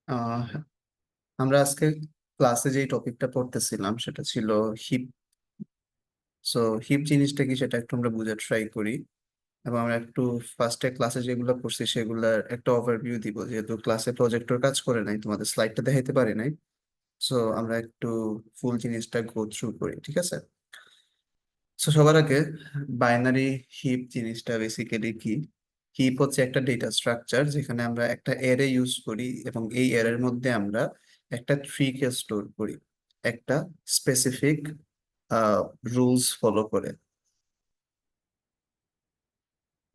আহ আমরা আজকে ক্লাসে যে টপিকটা পড়তেছিলাম সেটা ছিল হিপ। সো হিপ জিনিসটা কি সেটা একটু আমরা বুঝে ট্রাই করি, এবং আমরা একটু ফার্স্টে ক্লাসে যেগুলো পড়ছি সেগুলোর একটা ওভারভিউ দিব, যেহেতু ক্লাসে প্রজেক্টর কাজ করে নাই, তোমাদের স্লাইডটা দেখাইতে পারি নাই। সো আমরা একটু ফুল জিনিসটা গো থ্রু করি, ঠিক আছে? সো সবার আগে বাইনারি হিপ জিনিসটা বেসিক্যালি কি? হিপ হচ্ছে একটা ডেটা স্ট্রাকচার যেখানে আমরা একটা অ্যারে ইউজ করি, এবং এই অ্যারের মধ্যে আমরা একটা ট্রি কে স্টোর করি একটা স্পেসিফিক রুলস ফলো করে।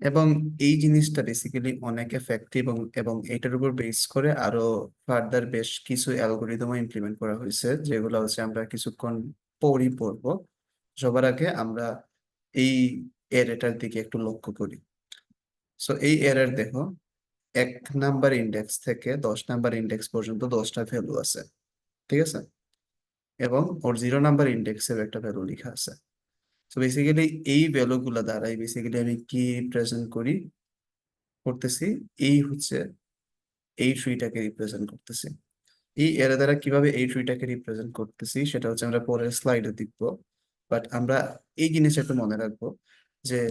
এবং এই জিনিসটা বেসিক্যালি অনেক এফেক্টিভ, এবং এবং এটার উপর বেস করে আরো ফার্দার বেশ কিছু অ্যালগোরিদমও ইমপ্লিমেন্ট করা হয়েছে, যেগুলো হচ্ছে আমরা কিছুক্ষণ পরই পড়বো। সবার আগে আমরা এই এরেটার দিকে একটু লক্ষ্য করি। সো এই এরের দেখো, 1 নাম্বার ইন্ডেক্স থেকে 10 নাম্বার ইন্ডেক্স পর্যন্ত 10টা ভ্যালু আছে, ঠিক আছে? এবং ওর 0 নাম্বার ইন্ডেক্সের একটা ভ্যালু লেখা আছে। তো বেসিক্যালি এই ভ্যালু গুলা দ্বারাই বেসিক্যালি আমি কি প্রেজেন্ট করতেছি, এই হচ্ছে এই ট্রিটাকে রিপ্রেজেন্ট করতেছি। এই এর দ্বারা কিভাবে এই ট্রিটাকে রিপ্রেজেন্ট করতেছি সেটা হচ্ছে আমরা পরের স্লাইডে দেখবো। বাট আমরা এই জিনিসটা একটু মনে রাখবো যে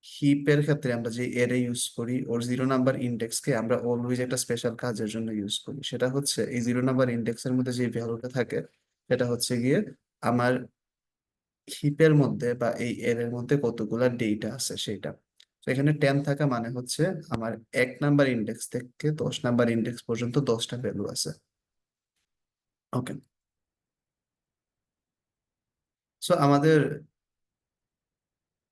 হিপের ক্ষেত্রে আমরা যে এরে ইউজ করি, ওর 0 নাম্বার ইন্ডেক্সকে আমরা অলওয়েজ একটা স্পেশাল কাজের জন্য ইউজ করি। সেটা হচ্ছে এই 0 নাম্বার ইন্ডেক্সের মধ্যে যে ভ্যালুটা থাকে সেটা হচ্ছে গিয়ে আমার হিপের মধ্যে বা এই এর মধ্যে কতগুলা ডেটা আছে সেটা। তো এখানে 10 থাকা মানে হচ্ছে আমার 1 নাম্বার ইন্ডেক্স থেকে 10 নাম্বার ইন্ডেক্স পর্যন্ত 10টা ভ্যালু আছে। ওকে। সো আমাদের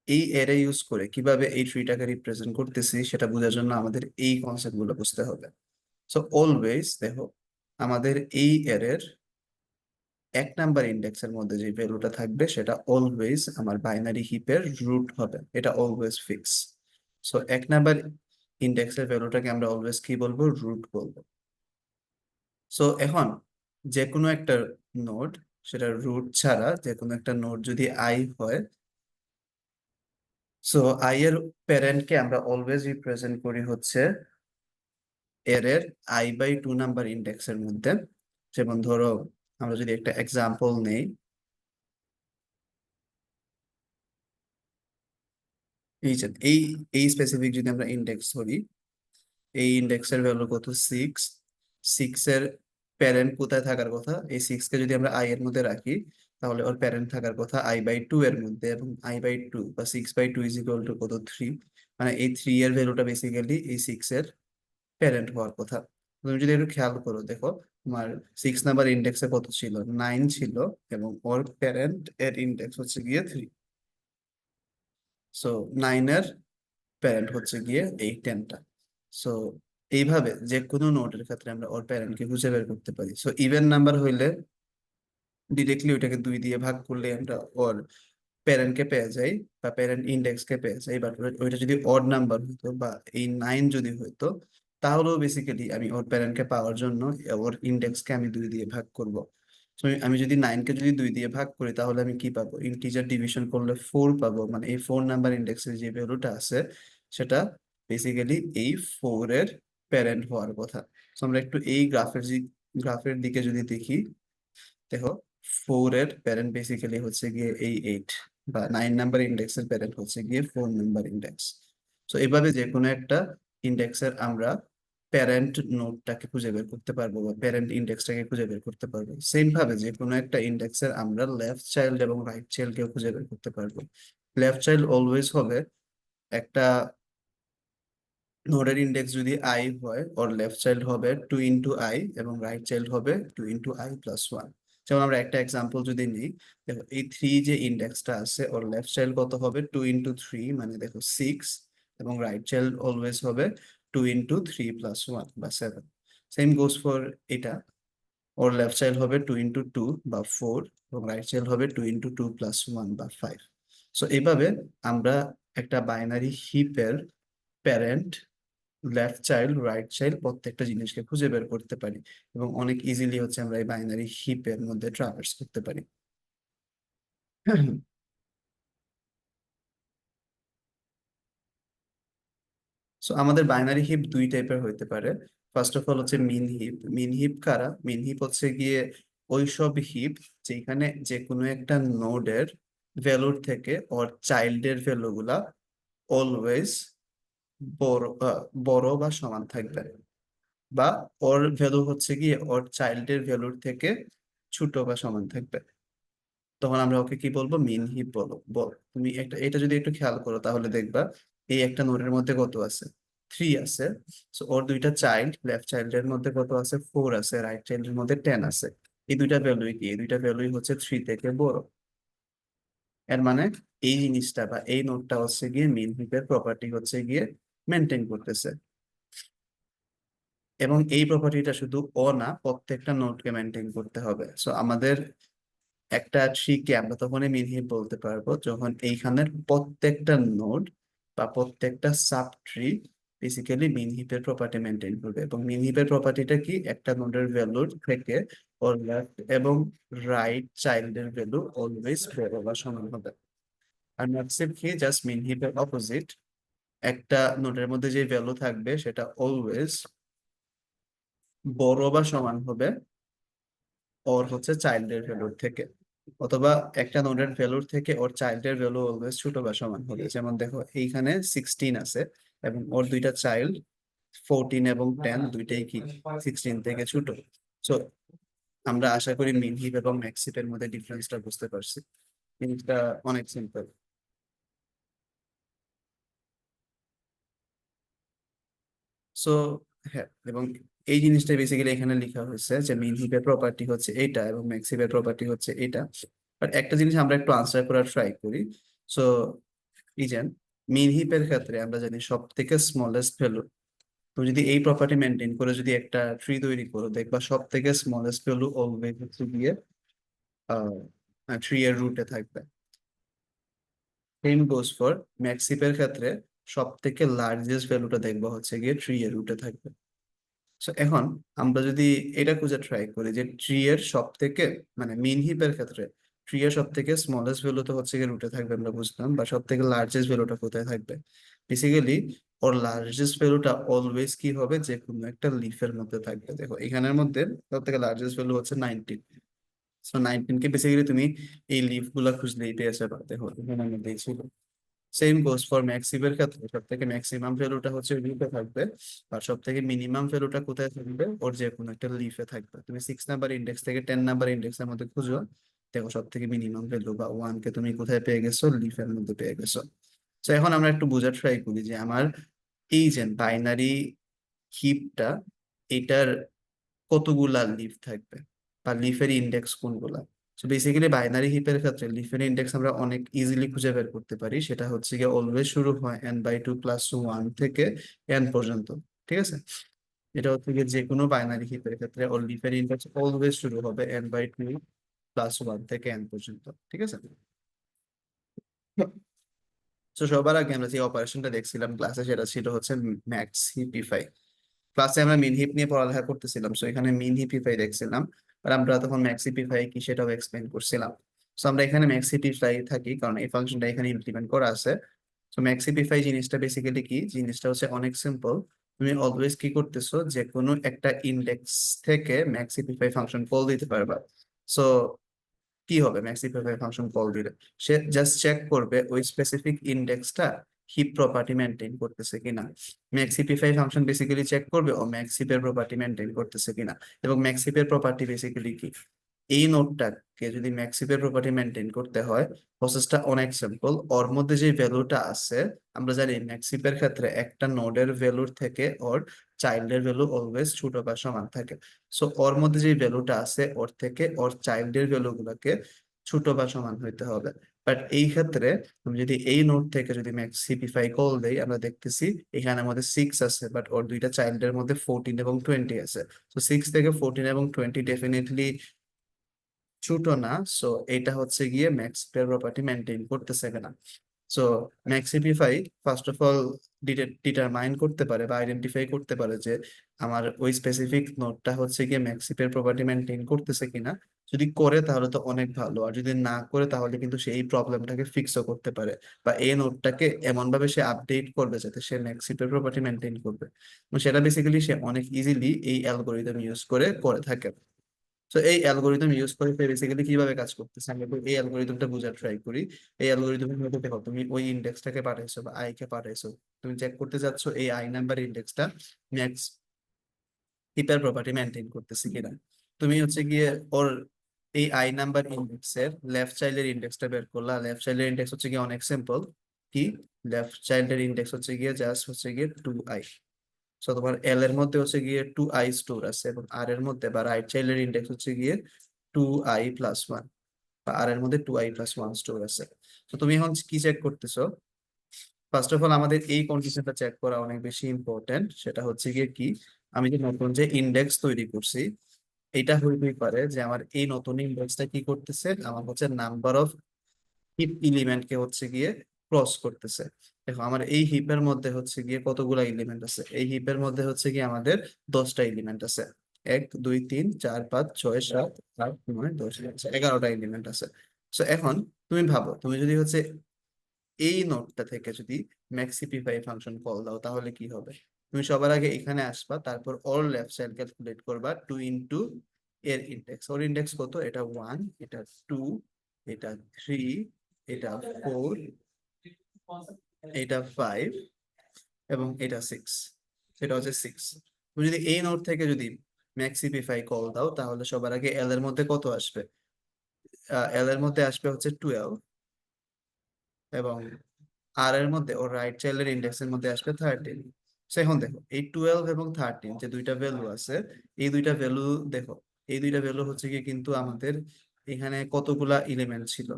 এই অ্যারে ইউজ করে কিভাবে এই ট্রিটাকে রিপ্রেজেন্ট করতেছি সেটা বোঝার জন্য আমাদের এই কনসেপ্ট গুলো বুঝতে হবে। সো অলওয়েজ দেখো, আমাদের এই অ্যারের 1 নাম্বার ইন্ডেক্সের মধ্যে যে ভ্যালুটা থাকবে সেটা অলওয়েজ আমার বাইনারি হিপের রুট হবে, এটা অলওয়েজ ফিক্স। সো 1 নাম্বার ইন্ডেক্সের ভ্যালুটাকে আমরা অলওয়েজ কি বলবো? রুট বলবো। সো এখন যে কোনো একটা নোড, সেটা রুট ছাড়া যে কোনো একটা নোড যদি আই হয়, সো আই এর প্যারেন্টকে আমরা অলওয়েজ রিপ্রেজেন্ট করি হচ্ছে এর i/2 নাম্বার ইন্ডেক্সের মধ্যে। যেমন ধরো, আমরা যদি একটা এক্সাম্পল নেই, এই যে এই স্পেসিফিক যদি আমরা ইন্ডেক্স ধরি, এই ইন্ডেক্সের ভ্যালু কত? 6। 6 এর প্যারেন্ট কোথায় থাকার কথা? এই 6 কে যদি আমরা আই এর মধ্যে রাখি, তাহলে ওর প্যারেন্ট থাকার কথা i/2 এর মধ্যে, এবং i/2 বা 6/2 ইজ ইকুয়াল টু কত? 3। মানে এই 3 এর ভ্যালুটা বেসিক্যালি এই 6 এর প্যারেন্ট হওয়ার কথা। তুমি যদি একটু খেয়াল করো, দেখো তোমার 6 নাম্বার ইন্ডেক্সে কত ছিল? 9 ছিল, এবং ওর প্যারেন্ট এর ইন্ডেক্স হচ্ছে গিয়ে 3। সো 9 এর প্যারেন্ট হচ্ছে গিয়ে এই 10টা। সো এইভাবে যে কোনো নোটের ক্ষেত্রে আমরা ওর প্যারেন্টকে খুঁজে বের করতে পারি। সো ইভেন নাম্বার হইলে ডিরেক্টলি ওইটাকে 2 দিয়ে ভাগ করলে আমরা ওর প্যারেন্টকে পেয়ে যাই, বা প্যারেন্ট ইন্ডেক্স কে পেয়ে যাই। বাট ওইটা যদি অড নাম্বার হতো, বা এই 9 যদি হইতো, তাহলেও বেসিক্যালি আমি ওর প্যারেন্টকে পাওয়ার জন্য ওর ইন্ডেক্সকে আমি 2 দিয়ে ভাগ করব। তো আমি যদি 9 কে যদি 2 দিয়ে ভাগ করি, তাহলে আমি কি পাবো? ইন্টিজার ডিভিশন করলে 4 পাবো। মানে এই 4 নাম্বার ইন্ডেক্সের যে ভ্যালুটা আছে সেটা বেসিক্যালি এই 4 এর প্যারেন্ট হওয়ার কথা। তো আমরা একটু এই গ্রাফের দিকে যদি দেখি, দেখো 4 এর প্যারেন্ট বেসিক্যালি হচ্ছে গিয়ে এই 8, বা 9 নাম্বার ইন্ডেক্সের প্যারেন্ট হচ্ছে গিয়ে 4 নাম্বার ইন্ডেক্স। তো এভাবে যে কোনো একটা ইন্ডেক্সের আমরা প্যারেন্ট নোডটাকে খুঁজে বের করতে পারবো, বা প্যারেন্ট ইন্ডেক্সটাকে খুঁজে বের করতে পারবো। সেম ভাবে যে কোনো একটা ইন্ডেক্সের আমরা লেফট চাইল্ড এবং রাইট চাইল্ডকেও খুঁজে বের করতে পারবো। লেফট চাইল্ড অলওয়েজ হবে একটা নোডের ইন্ডেক্স যদি আই হয়, ওর লেফট চাইল্ড হবে 2 × i, এবং রাইট চাইল্ড হবে 2 × i+1। যেমন আমরা একটা এক্সাম্পল যদি নিই, দেখো এই 3 যে ইন্ডেক্সটা আছে, ওর লেফট চাইল্ড কত হবে? 2 × 3, মানে দেখো 6। এবং রাইট চাইল্ড অলওয়েজ হবে 2 × 3+1 বা 7। সেম গোস ফর এটা, ওর লেফট চাইল্ড হবে 2 × 2 বা 4, এবং রাইট চাইল্ড হবে 2 × 2+1 বা 5। সো এইভাবে আমরা একটা বাইনারি হিপের parent, left child, right child প্রত্যেকটা জিনিসকে খুঁজে বের করতে পারি, এবং অনেক ইজিলি হচ্ছে আমরা এই বাইনারি হিপের মধ্যে ট্রাভার্স করতে পারি। সো আমাদের বাইনারি হিপ 2 টাইপের হইতে পারে। ফার্স্ট অফ অল হচ্ছে মিন হিপ কারা? মিন হিপ হচ্ছে গিয়ে ওইসব হিপ যেখানে যে কোনো একটা নোডের ভ্যালুর থেকে ওর চাইল্ডের ভ্যালু গুলা অলওয়েজ বড় বড় বা সমান থাকবে, বা ওর ভ্যালু হচ্ছে গিয়ে ওর চাইল্ডের ভ্যালুর থেকে ছোট বা সমান থাকবে। তখন আমরা ওকে কি বলবো? মিন হিপ তুমি এটা যদি একটু খেয়াল করো তাহলে দেখবা এই একটা নোডের মধ্যে কত আছে? 3 আছে। সো ওর দুইটা চাইল্ড, লেফট চাইল্ডের মধ্যে কত আছে? 4 আছে, রাইট চাইল্ডের মধ্যে 10 আছে। এই দুইটা ভ্যালুই কি? এই দুইটা ভ্যালুই হচ্ছে 3 থেকে বড়। এর মানে এই জিনিসটা বা এই নোডটা হচ্ছে গিয়ে মিন হিপের প্রপার্টি হচ্ছে গিয়ে মেনটেন করতেছে। এবং এই প্রপার্টিটা শুধু ও না, প্রত্যেকটা নোডকে মেনটেন করতে হবে। সো আমাদের একটা ট্রিকে আমরা তখনই মিন হিপ বলতে পারবো যখন এইখানের প্রত্যেকটা নোড বা প্রত্যেকটা সাব ট্রি বেসিক্যালি মিন হিপের প্রপার্টি মেনটেন করবে। এবং মিন হিপের প্রপার্টিটা কি? একটা নোডের ভ্যালুর থেকে ওর লেফট এবং রাইট চাইল্ডের ভ্যালু অলওয়েজ বড় বা সমান হবে। আর ম্যাক্সিম কি? জাস্ট মিন হিপের অপোজিট। একটা নোডের মধ্যে যে ভ্যালু থাকবে সেটা অলওয়েজ বড় বা সমান হবে ওর হচ্ছে চাইল্ডের ভ্যালুর থেকে, অথবা একটা নোডের ভ্যালুর থেকে ওর চাইল্ডের ভ্যালু অলওয়েজ ছোট বা সমান হবে। যেমন দেখো এইখানে 16 আছে এবং ওর দুইটা চাইল্ড 14 এবং 10 দুইটাই কি 16 থেকে ছোট। সো আমরা আশা করি মিন হিপ এবং ম্যাক্স হিপের মধ্যে ডিফারেন্সটা বুঝতে পারছি। জিনিসটা অনেক সিম্পল। সো হ্যাঁ, এবং এই জিনিসটা বেসিক্যালি এখানে লেখা হয়েছে যে মিন হিপের প্রপার্টি হচ্ছে এটা এবং ম্যাক্স হিপের প্রপার্টি হচ্ছে এটা। বাট একটা জিনিস আমরা একটু আনসার করার ট্রাই করি। সো ইজেন মিন হিপের ক্ষেত্রে আমরা জানি সব থেকে স্মলেস্ট ভ্যালু। তুমি যদি এই প্রপার্টি মেনটেন করে যদি একটা ট্রি তৈরি করো, দেখবা সব থেকে স্মলেস্ট ভ্যালু অলওয়েজ হচ্ছে গিয়ে ট্রি এর রুটে থাকবে। সেম গোজ ফর ম্যাক্স হিপের ক্ষেত্রে সব থেকে লার্জেস্ট ভ্যালুটা দেখবা হচ্ছে গিয়ে ট্রি এর রুটে থাকবে। So, এখন আমরা যদি এটা খুঁজে ট্রাই করি যে ট্রি এর সব থেকে মানে মিন হিপের ক্ষেত্রে ট্রি এর সব থেকে স্মলেস্ট ভ্যালু তো হচ্ছে গিয়ে রুটে থাকবে, আমরা বুঝলাম, বা সব থেকে লার্জেস্ট ভ্যালুটা কোথায় থাকবে? বেসিক্যালি ওর লার্জেস্ট ভ্যালুটা অলওয়েজ কি হবে? যে কোনো একটা লিফের মধ্যে থাকবে। দেখো এখানের মধ্যে সব থেকে লার্জেস্ট ভ্যালু হচ্ছে 19। সো 19 কে বেসিক্যালি তুমি এই লিফ গুলা খুঁজলেই পেয়ে যাবে। দেখো এখানের মধ্যেই ছিল। সেম গোস ফর ম্যাক্সিমের ক্ষেত্রে সব থেকে ম্যাক্সিমাম ভ্যালুটা হচ্ছে লিফে থাকবে, আর সব থেকে মিনিমাম ভ্যালুটা কোথায় থাকবে? ওর যে কোনো একটা লিফে থাকবে। তুমি 6 নাম্বার ইন্ডেক্স থেকে 10 নাম্বার ইন্ডেক্সের মধ্যে খুঁজো, দেখো সব থেকে মিনিমাম ভ্যালু বা ওয়ান কে তুমি কোথায় পেয়ে গেছো? লিফের মধ্যে পেয়ে গেছো। তো এখন আমরা একটু বোঝার ট্রাই করি যে আমার এই যে বাইনারি হিপটা, এটার কতগুলা লিফ থাকবে বা লিফের ইন্ডেক্স কোনগুলা। তো বেসিক্যালি বাইনারি হিপের ক্ষেত্রে লিফের ইন্ডেক্স আমরা অনেক ইজিলি খুঁজে বের করতে পারি। সেটা হচ্ছে গিয়ে অলওয়েজ শুরু হয় n/2 + 1 থেকে n পর্যন্ত। ঠিক আছে? এটা হচ্ছে গিয়ে যে কোনো বাইনারি হিপের ক্ষেত্রে ওর লিফের ইন্ডেক্স অলওয়েজ শুরু হবে n/2 + 1 থেকে n পর্যন্ত। ঠিক আছে? তো সবার আগে আমরা যে অপারেশনটা দেখছিলাম ক্লাসে সেটা ছিল হচ্ছে ম্যাক্স হিপিফাই। ক্লাসে আমরা মিন হিপ নিয়ে পড়ালেখা করতেছিলাম, সো এখানে মিন হিপিফাই দেখছিলাম। আর আমরা তখন ম্যাক্স হিপিফাই কি সেটাও এক্সপ্লেন করছিলাম। সো আমরা এখানে ম্যাক্স হিপিফাই থাকি কারণ এই ফাংশনটা এখানে ইমপ্লিমেন্ট করা আছে। সো ম্যাক্স হিপিফাই জিনিসটা বেসিক্যালি কি? জিনিসটা হচ্ছে অনেক সিম্পল। তুমি অলওয়েজ কি করতেছো? যে কোনো একটা ইন্ডেক্স থেকে ম্যাক্স হিপিফাই ফাংশন কল দিতে পারবা। সো কি হবে ম্যাক্সিফাই ফাংশন কল দিলে? সে জাস্ট চেক করবে ওই স্পেসিফিক ইন্ডেক্সটা হিপ প্রপার্টি মেনটেন করতেছে কিনা। ম্যাক্সিফাই ফাংশন বেসিক্যালি চেক করবে ও ম্যাক্সিপের প্রপার্টি মেনটেন করতেছে কিনা। এবং ম্যাক্সিপের প্রপার্টি বেসিক্যালি কি? এই নোডটাকে যদি ম্যাক্সিপের প্রপার্টি মেনটেন করতে হয়, প্রসেসটা অনেক সিম্পল। ওর মধ্যে যে ভ্যালুটা আছে, আমরা জানি ম্যাক্সিপের ক্ষেত্রে একটা নোডের ভ্যালুর থেকে ওর চাইল্ডের ভ্যালু অলওয়েজ ছোট বা সমান থাকে। সো ওর মধ্যে যে ভ্যালুটা আছে ওর থেকে ওর চাইল্ডের ভ্যালু গুলাকে ছোট বা সমান হইতে হবে। বাট এই ক্ষেত্রে আমি যদি এই নোড থেকে যদি ম্যাক্স সিপিফাই কল দেই, আমরা দেখতেছি এখানে আমাদের 6 আছে, বাট ওর দুইটা চাইল্ডের মধ্যে 14 এবং 20 আছে। তো 6 থেকে 14 এবং 20 ডেফিনেটলি ছোট না। সো এটা হচ্ছে গিয়ে ম্যাক্স পেয়ার প্রপার্টি মেনটেন করতেছে কিনা। So max heapify first of all determine করতে পারে বা আইডেন্টিফাই করতে পারে যে আমার ওই স্পেসিফিক নোডটা হচ্ছে গিয়ে ম্যাক্স হিপের প্রপার্টি মেনটেন করতেছে কিনা। যদি করে তাহলে তো অনেক ভালো, আর যদি না করে তাহলে কিন্তু সে এই প্রবলেমটাকে ফিক্সও করতে পারে, বা এই নোডটাকে এমন ভাবে সে আপডেট করবে যাতে সে ম্যাক্স হিপের প্রপার্টি মেনটেন করবে। এবং সেটা বেসিক্যালি সে অনেক ইজিলি এই অ্যালগোরিদম ইউজ করে করে থাকে। তো এই অ্যালগোরিদম ইউজ করে বেসিক্যালি কিভাবে কাজ করতেছে আমরা একটু এই অ্যালগোরিদমটা বোঝার ট্রাই করি। এই অ্যালগোরিদমের মধ্যে দেখো, তুমি ওই ইন্ডেক্সটাকে পাঠাইছো বা আই কে পাঠাইছো, তুমি চেক করতে যাচ্ছ এই আই নাম্বার ইন্ডেক্সটা ম্যাক্স হিপের প্রপার্টি মেনটেন করতেছে কিনা। তুমি হচ্ছে গিয়ে ওর এই আই নাম্বার ইন্ডেক্সের লেফট চাইল্ডের ইন্ডেক্সটা বের করলা। লেফট চাইল্ডের ইন্ডেক্স হচ্ছে গিয়ে অনেক সিম্পল। কি, লেফট চাইল্ডের ইন্ডেক্স হচ্ছে গিয়ে জাস্ট হচ্ছে গিয়ে 2i। সো তোমার এল এর মধ্যে হচ্ছে গিয়ে 2i স্টোর আছে, এবং আর এর মধ্যে বা রাইট চাইল্ডের ইন্ডেক্স হচ্ছে গিয়ে 2i+1, বা আর এর মধ্যে 2i+1 স্টোর আছে। তো তুমি এখন কি চেক করতেছো? ফার্স্ট অফ অল আমাদের এই কন্ডিশনটা চেক করা অনেক বেশি ইম্পর্টেন্ট। সেটা হচ্ছে গিয়ে কি, আমি যে নতুন যে ইন্ডেক্স তৈরি করছি, এটা হইতেই পারে যে আমার এই নতুন ইন্ডেক্সটা কি করতেছে, আমার হচ্ছে নাম্বার অফ হিপ এলিমেন্টকে হচ্ছে গিয়ে ক্রস করতেছে। দেখো আমার এই হিপের মধ্যে হচ্ছে গিয়ে কতগুলা এলিমেন্ট আছে, এই হিপের মধ্যে হচ্ছে গিয়ে আমাদের 10টা এলিমেন্ট আছে। 1 2 3 4 5 6 7 8 9 10 11টা এলিমেন্ট আছে। তো এখন তুমি ভাবো, তুমি যদি হচ্ছে এই নোডটা থেকে যদি ম্যাক্সিপিফাই ফাংশন কল দাও তাহলে কি হবে। তুমি সবার আগে এখানে আসবা, তারপর অল লেফট সাইড ক্যালকুলেট করবা 2 এর ইন্ডেক্স। ওর ইন্ডেক্স কত, এটা 1, এটা 2, এটা 3, এটা 4, এটা 5, এবং এটা 6। এটা হচ্ছে 6। তুমি যদি এই নোড থেকে যদি ম্যাক্সিপিফাই কল দাও তাহলে সবার আগে এল এর মধ্যে কত আসবে, এল এর মধ্যে আসবে হচ্ছে 12, এবং আর এর মধ্যে ওর রাইট চাইল্ডের ইন্ডেক্সের মধ্যে আসবে 13। সো এখন দেখো এই 12 এবং 13 যে দুইটা ভ্যালু আছে, এই দুইটা ভ্যালু দেখো, এই দুইটা ভ্যালু হচ্ছে কি কিন্তু আমাদের এখানে কতগুলা এলিমেন্ট ছিল,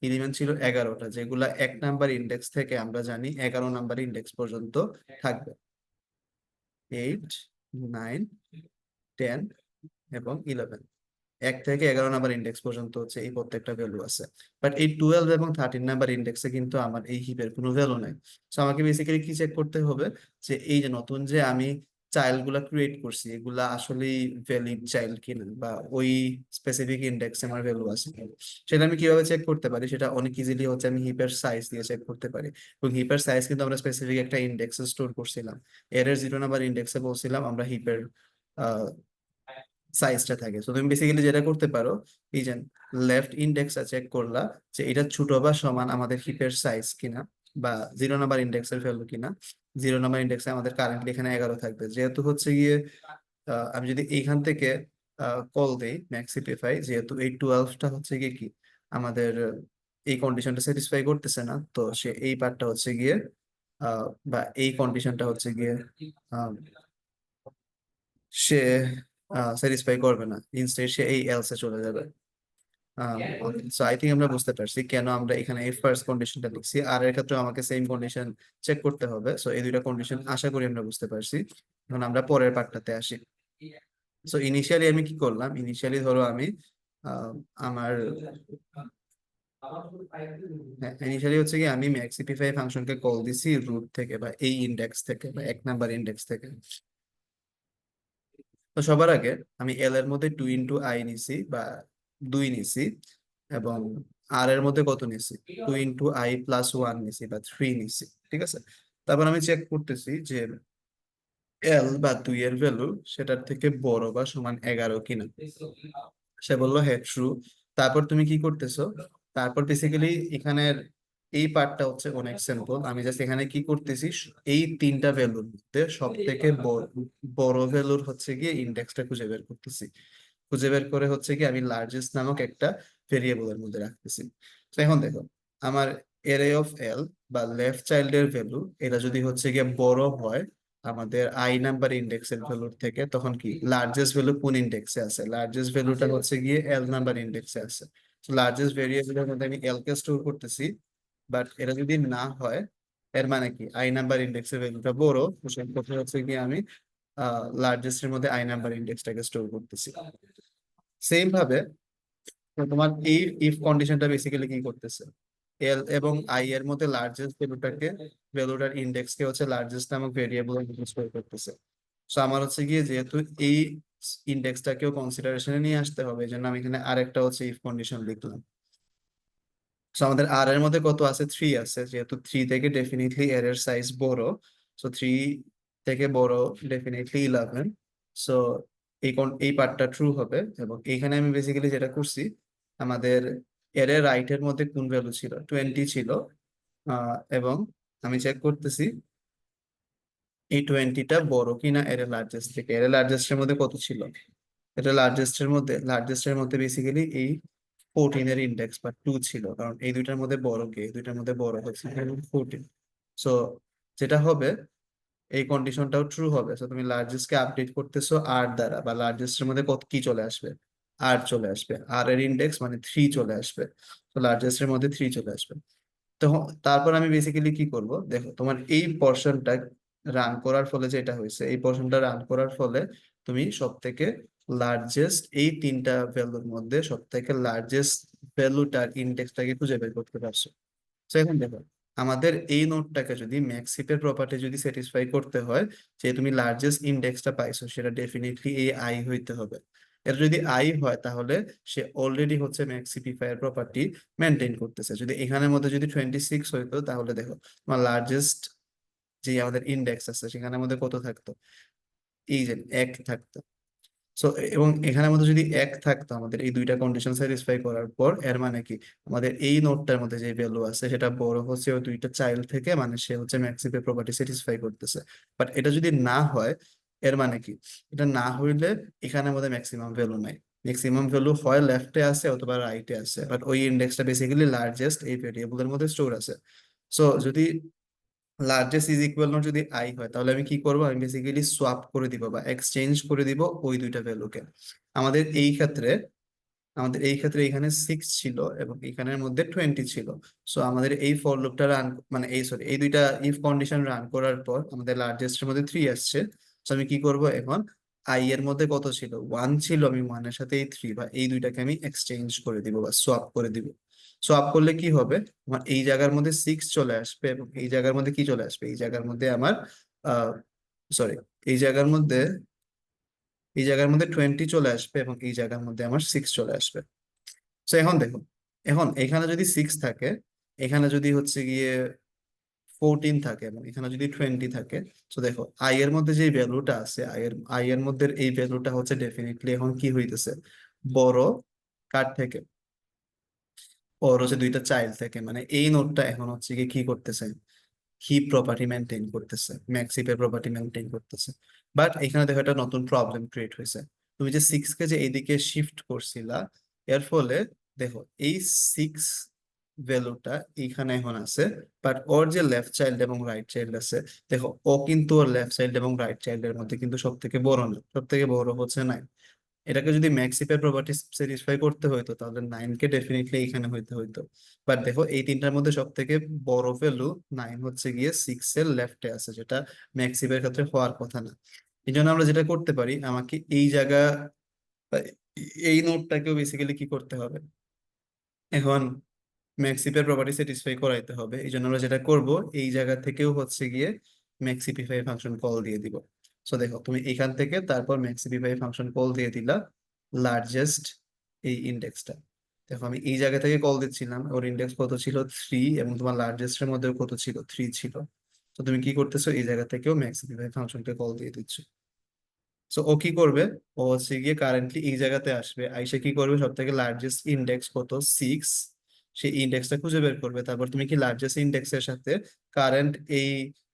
এলিমেন্ট ছিল 11টা, যেগুলা 1 নাম্বার ইন্ডেক্স থেকে আমরা জানি 11 নাম্বার ইন্ডেক্স পর্যন্ত থাকবে। 8, 9, 10 এবং 11, 1 থেকে 11 নাম্বার ইন্ডেক্স পর্যন্ত হচ্ছে এই প্রত্যেকটা ভ্যালু আছে। বাট এই 12 এবং 13 নাম্বার ইন্ডেক্সে কিন্তু আমার এই হিপের কোনো ভ্যালু নাই। তো আমাকে বেসিক্যালি কি চেক করতে হবে, যে এই যে নতুন যে আমি চাইল্ড গুলা ক্রিয়েট করছি এগুলা আসলে ভ্যালিড চাইল্ড কিনা, বা ওই স্পেসিফিক ইন্ডেক্সে আমার ভ্যালু আছে কিনা। সেটা আমি কিভাবে চেক করতে পারি, সেটা অনেক ইজিলি হচ্ছে আমি হিপের সাইজ দিয়ে চেক করতে পারি। এবং হিপের সাইজ কিন্তু আমরা স্পেসিফিক একটা ইন্ডেক্সে স্টোর করছিলাম। এর 0 নাম্বার ইন্ডেক্সে বলছিলাম আমরা হিপের সাইজটা থাকে। তো তুমি বেসিক্যালি যেটা করতে পারো, এই যে লেফট ইন্ডেক্সটা চেক করলা যে এটা ছোট বা সমান আমাদের হিপের সাইজ কিনা, বা 0 নাম্বার ইন্ডেক্সের ভ্যালু কিনা। 0 নাম্বার ইন্ডেক্সে আমাদের কারেন্টলি এখানে 11 থাকবে, যেহেতু হচ্ছে গিয়ে আমি যদি এইখান থেকে কল দেই ম্যাক্সিপিফাই, যেহেতু এই 12টা হচ্ছে গিয়ে কি আমাদের এই কন্ডিশনটা স্যাটিসফাই করতেছে না, তো সে এই পার্টটা হচ্ছে গিয়ে বা এই কন্ডিশনটা হচ্ছে গিয়ে আহ, সে স্যাটিসফাই করবে না, ইনস্টেড সে এই এলসে চলে যাবে। সো আই থিঙ্ক আমরা বুঝতে পারছি কেন আমরা এখানে এই ফার্স্ট কন্ডিশনটা লিখছি। আর এর ক্ষেত্রে আমাকে সেম কন্ডিশন চেক করতে হবে। সো এই দুইটা কন্ডিশন আশা করি আমরা বুঝতে পারছি। এখন আমরা পরের পার্টটাতে আসি। সো ইনিশিয়ালি আমি কি করলাম, ইনিশিয়ালি ধরো আমি আহ, আমার ইনিশিয়ালি হচ্ছে কি আমি ম্যাক্সিপিফাই ফাংশনকে কল দিছি রুট থেকে বা এই ইন্ডেক্স থেকে বা 1 নাম্বার ইন্ডেক্স থেকে। তো সবার আগে আমি এল এর মধ্যে 2 × i নিছি বা 2 নিছি, এবং আর এর মধ্যে কত নিছি, 2 × i+1 নিছি বা 3 নিছি। ঠিক আছে, তারপর আমি চেক করতেছি যে এল বা 2 এর ভ্যালু সেটার থেকে বড় বা সমান 11 কিনা। সে বললো হ্যাঁ ট্রু। তারপর তুমি কি করতেছো, তারপর বেসিক্যালি এখানের এই পার্টটা হচ্ছে অনেক সিম্পল। আমি জাস্ট এখানে কি করতেছি, এই তিনটা ভ্যালুর মধ্যে সব থেকে বড় ভ্যালুর হচ্ছে গিয়ে ইন্ডেক্সটা খুঁজে বের করতেছি। খুঁজে বের করে হচ্ছে কি আমি লার্জেস্ট নামক একটা ভেরিয়েবলের মধ্যে রাখতেছি। তো এখন দেখো, আমার এরে অফ এল বা লেফট চাইল্ডের ভ্যালু এটা যদি হচ্ছে গিয়ে বড় হয় আমাদের আই নাম্বার ইন্ডেক্সের ভ্যালুর থেকে, তখন কি লার্জেস্ট ভ্যালু কোন ইন্ডেক্সে আছে, লার্জেস্ট ভ্যালুটা হচ্ছে গিয়ে এল নাম্বার ইন্ডেক্সে আছে। লার্জেস্ট ভেরিয়েবলের মধ্যে আমি এল কে স্টোর করতেছি। বাট এটা যদি না হয়, এর মানে কি আই নাম্বার ইন্ডেক্সের ভ্যালুটা বড়, তো সেক্ষেত্রে হচ্ছে কি আমি লার্জেস্ট এর মধ্যে আই নাম্বার ইন্ডেক্সটাকে স্টোর করতেছি। সেম ভাবে তোমার এই ইফ কন্ডিশনটা বেসিক্যালি কি করতেছে, এল এবং আই এর মধ্যে লার্জেস্ট ভ্যালুটাকে, ভ্যালুটার ইন্ডেক্স কে হচ্ছে লার্জেস্ট নামক ভেরিয়েবল স্টোর করতেছে। সো আমার হচ্ছে গিয়ে যেহেতু এই ইন্ডেক্সটাকেও কনসিডারেশনে নিয়ে আসতে হবে, এই জন্য আমি এখানে আরেকটা হচ্ছে ইফ কন্ডিশন লিখলাম। সো আমাদের আর এর মধ্যে কত আছে, 3 আছে, যেহেতু 3 থেকে ডেফিনেটলি এর এর সাইজ বড়, সো 3 থেকে বড় ডেফিনেটলি 11। সো এই পার্টটা ট্রু হবে। এবং এইখানে আমি বেসিক্যালি যেটা করছি, আমাদের এর এর রাইট এর মধ্যে কোন ভ্যালু ছিল, 20 ছিল। এবং আমি চেক করতেছি এই 20টা বড় কিনা এর লার্জেস্ট থেকে। এর লার্জেস্টের মধ্যে কত ছিল, এটা লার্জেস্টের মধ্যে বেসিক্যালি এই 14 এর ইন্ডেক্স বা 2 ছিল, কারণ এই দুইটার মধ্যে বড় কে, এই দুইটার মধ্যে বড় হচ্ছে 14। সো যেটা হবে, এই কন্ডিশনটাও ট্রু হবে। সো তুমি লার্জেস্ট কে আপডেট করতেছো আর দ্বারা, বা লার্জেস্টের মধ্যে কত কি চলে আসবে, আর চলে আসবে, আর এর ইন্ডেক্স মানে 3 চলে আসবে। তো লার্জেস্টের মধ্যে 3 চলে আসবে। তো তারপর আমি বেসিক্যালি কি করব, দেখো তোমার এই পোর্শনটা রান করার ফলে যেটা হয়েছে, এই পোর্শনটা রান করার ফলে তুমি সব থেকে লার্জেস্ট এই তিনটা ভ্যালুর মধ্যে সব থেকে লার্জেস্ট ভ্যালুটার ইন্ডেক্সটাকে খুঁজে বের করতে পারছো। তো এখন দেখো, আমাদের এই নোটটাকে যদি ম্যাক্সিপের প্রপার্টি যদি স্যাটিসফাই করতে হয়, যে তুমি লার্জেস্ট ইন্ডেক্সটা পাইছো, সেটা ডেফিনেটলি এই আই হইতে হবে। এটা যদি আই হয়, তাহলে সে অলরেডি হচ্ছে ম্যাক্সিপিফাই এর প্রপার্টি মেনটেন করতেছে। যদি এখানের মধ্যে যদি 26 হইতো, তাহলে দেখো তোমার লার্জেস্ট যে আমাদের ইন্ডেক্স আছে সেখানের মধ্যে কত থাকতো, এই যে 1 থাকতো। সো এবং এখানের মধ্যে যদি 1 থাকতো আমাদের এই দুইটা কন্ডিশন স্যাটিসফাই করার পর, এর মানে কি, আমাদের এই নোটটার মধ্যে যে ভ্যালু আছে সেটা বড় হচ্ছে ওই দুইটা চাইল্ড থেকে, মানে সে হচ্ছে ম্যাক্সিপের প্রপার্টি স্যাটিসফাই করতেছে। বাট এটা যদি না হয়, এর মানে কি, এটা না হইলে এখানের মধ্যে ম্যাক্সিমাম ভ্যালু নাই। ম্যাক্সিমাম ভ্যালু হয় লেফটে আছে অথবা রাইটে আছে, বাট ওই ইন্ডেক্সটা বেসিক্যালি লার্জেস্ট এই ভেরিয়েবলের মধ্যে স্টোর আছে। সো যদি লার্জেস্ট ইজ ইকুয়াল নট যদি আই হয়, তাহলে আমি কি করবো, আমি বেসিক্যালি সোয়াপ করে দিব বা এক্সচেঞ্জ করে দিব ওই দুইটা ভ্যালুকে। আমাদের এই ক্ষেত্রে এখানে 6 ছিল এবং এখানের মধ্যে 20 ছিল। সো আমাদের এই ফর লুপটা রান, মানে এই দুইটা ইফ কন্ডিশন রান করার পর আমাদের লার্জেস্টের মধ্যে 3 আসছে। সো আমি কি করব এখন, আই এর মধ্যে কত ছিল, 1 ছিল, আমি 1 এর সাথে এই 3 বা এই দুইটাকে আমি এক্সচেঞ্জ করে দিব বা সোয়াপ করে দিব। সোয়াপ করলে কি হবে, আমার এই জায়গার মধ্যে 6 চলে আসবে এবং এই জায়গার মধ্যে কি চলে আসবে, এই জায়গার মধ্যে আমার সরি, এই জায়গার মধ্যে 20 চলে আসবে এবং এই জায়গার মধ্যে আমার 6 চলে আসবে। তো এখন দেখো, এখন এখানে যদি 6 থাকে, এখানে যদি হচ্ছে গিয়ে 14 থাকে এবং এখানে যদি 20 থাকে, তো দেখো আই এর মধ্যে যে ভ্যালুটা আছে, আই এর মধ্যে এই ভ্যালুটা হচ্ছে ডেফিনেটলি এখন কি হইতেছে, বড় কার থেকে, ওর হচ্ছে দুইটা চাইল্ড থেকে। মানে এই নোটটা এখন হচ্ছে কি কি করতেছে, হিপ প্রপার্টি মেনটেন করতেছে, ম্যাক্স হিপের প্রপার্টি মেনটেন করতেছে। বাট এখানে দেখো একটা নতুন প্রবলেম ক্রিয়েট হয়েছে। তুমি যে 6 কে যে এইদিকে শিফট করছিলা, এর ফলে দেখো এই 6 ভ্যালুটা এইখানে এখন আছে, বাট ওর যে লেফট চাইল্ড এবং রাইট চাইল্ড আছে, দেখো ও কিন্তু ওর লেফট চাইল্ড এবং রাইট চাইল্ডের মধ্যে কিন্তু সব থেকে বড় না, সব থেকে বড় হচ্ছে 9। এটাকে যদি ম্যাক্সিপের প্রপার্টি স্যাটিসফাই করতে হইতো, তাহলে 9 কে ডেফিনেটলি এখানে হইতে হইতো। বাট দেখো এই তিনটার মধ্যে সব থেকে বড় ভ্যালু 9 হচ্ছে গিয়ে 6 এর লেফটে আছে, যেটা ম্যাক্সিপের ক্ষেত্রে হওয়ার কথা না। এই জন্য আমরা যেটা করতে পারি, আমাকে এই জায়গা বা এই নোটটাকেও বেসিক্যালি কি করতে হবে, এখন ম্যাক্সিপের প্রপার্টি স্যাটিসফাই করাইতে হবে। এই জন্য আমরা যেটা করব, এই জায়গা থেকেও হচ্ছে গিয়ে ম্যাক্সিপিফাই ফাংশন কল দিয়ে দিব। সো দেখো তুমি এখান থেকে তারপর ম্যাক্সিপিফাই ফাংশন কল দিয়ে দিলা লার্জেস্ট এই ইন্ডেক্সটা। দেখো আমি এই জায়গা থেকে কল দিচ্ছিলাম, ওর ইন্ডেক্স কত ছিল, 3, এবং তোমার লার্জেস্টের মধ্যে কত ছিল, 3 ছিল। তো তুমি কি করতেছো, এই জায়গা থেকেও ম্যাক্সিপিফাই ফাংশনকে কল দিয়ে দিচ্ছ। সো ও কি করবে, ও হচ্ছে গিয়ে কারেন্টলি এই জায়গাতে আসবে, আইসা কি করবে, সব থেকে লার্জেস্ট ইন্ডেক্স কত, 6, সেই ইন্ডেক্সটা খুঁজে বের করবে। তারপর তুমি কি লার্জেস্ট ইন্ডেক্সের সাথে কারেন্ট এই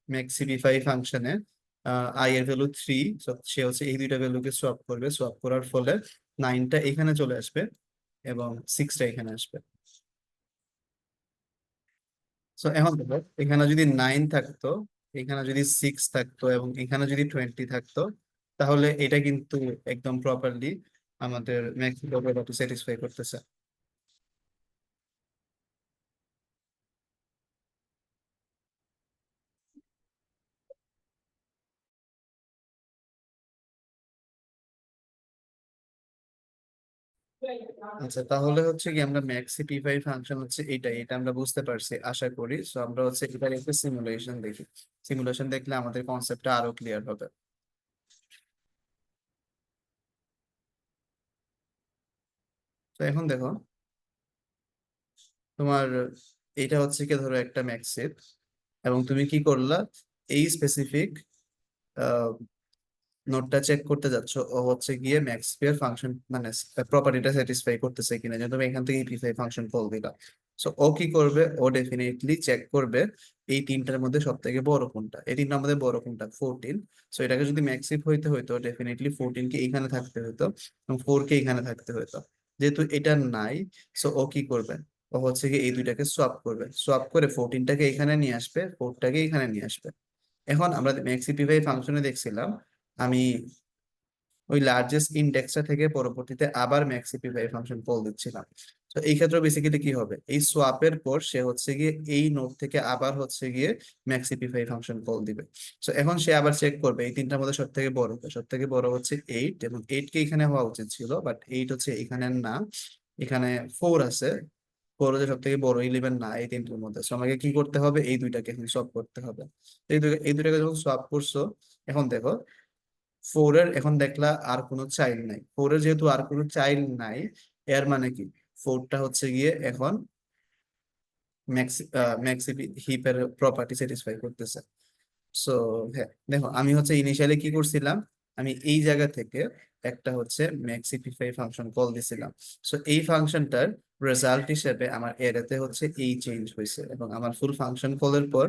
ম্যাক্সিমিফাই ফাংশনে আই এর ভ্যালু 3, সে হচ্ছে এই দুইটা ভ্যালুকে সোয়াপ করবে। সোয়াপ করার ফলে 9টা এখানে চলে আসবে এবং 6টা এখানে আসবে। সো এখন দেখো, এখানে যদি 9 থাকতো, এখানে যদি 6 থাকতো এবং এখানে যদি 20 থাকতো, তাহলে এটা কিন্তু একদম প্রপারলি আমাদের ম্যাক্সিমাম প্রপার্টি স্যাটিসফাই করতেছে। আচ্ছা, তাহলে হচ্ছে কি আমরা ম্যাক্সিপিফাই ফাংশন হচ্ছে এটা আমরা বুঝতে পারছি আশা করি। সো আমরা হচ্ছে এটার একটা সিমুলেশন দেখি, সিমুলেশন দেখলে আমাদের কনসেপ্টটা আরো ক্লিয়ার হবে। তো এখন দেখো তোমার এটা হচ্ছে কি, ধরো একটা ম্যাক্সিপ, এবং তুমি কি করলা, এই স্পেসিফিক নোটটা চেক করতে যাচ্ছ, ও হচ্ছে গিয়ে ম্যাক্সিফায়ার ফাংশন মানে প্রপার্টিটা স্যাটিসফাই করতেছে কিনা, যে তুমি এখান থেকে ইপিফাই ফাংশন কল দিলা। সো ও কি করবে, ও ডেফিনেটলি চেক করবে এই তিনটার মধ্যে সব থেকে বড় কোনটা, এই তিনটার মধ্যে বড় কোনটা 14। সো এটাকে যদি ম্যাক্সিফ হইতে হইতো ডেফিনেটলি 14 কে এখানে থাকতে হইতো এবং 4 কে এখানে থাকতে হইতো। যেহেতু এটা নাই, সো ও কি করবে, ও হচ্ছে কি এই দুইটাকে সোয়াপ করবে, সোয়াপ করে 14টাকে এখানে নিয়ে আসবে, 4টাকে এখানে নিয়ে আসবে। এখন আমরা ম্যাক্সিপিফাই ফাংশনে দেখছিলাম, আমি ওই লার্জেস্ট ইন্ডেক্সটা থেকে পরবর্তীতে আবার ম্যাক্সিপিফাই ফাংশন কল দিচ্ছিলাম। তো এই ক্ষেত্রে বেসিক্যালি কি হবে, এই সোয়াপের পর সে হচ্ছে গিয়ে এই নোড থেকে আবার হচ্ছে গিয়ে ম্যাক্সিপিফাই ফাংশন কল দিবে। তো এখন সে আবার চেক করবে এই তিনটার মধ্যে সব থেকে বড়, সব থেকে বড় হচ্ছে 8, এবং 8 কে এখানে হওয়া উচিত ছিল, বাট 8 হচ্ছে এখানে না, এখানে 4 আছে। 4 হচ্ছে সব থেকে বড়, 11 না এই তিনটার মধ্যে। তো আমাকে কি করতে হবে, এই দুইটাকে এখন সলভ করতে হবে। তো এই দুইটাকে যখন সলভ করছো, এখন দেখো 4 এর এখন দেখলা আর কোনো চাইল্ড নাই, 4 এর যেহেতু আর কোনো চাইল্ড নাই, এর মানে কি 4টা হচ্ছে গিয়ে এখন ম্যাক্সি ম্যাক্সি হিপের প্রপার্টি স্যাটিসফাই করতেছে। সো হ্যাঁ দেখো, আমি হচ্ছে ইনিশিয়ালি কি করছিলাম, আমি এই জায়গা থেকে একটা হচ্ছে ম্যাক্সিফাই ফাংশন কল দিছিলাম। সো এই ফাংশনটার রেজাল্ট হিসেবে আমার এরেতে হচ্ছে এই চেঞ্জ হয়েছে, এবং আমার ফুল ফাংশন কলের পর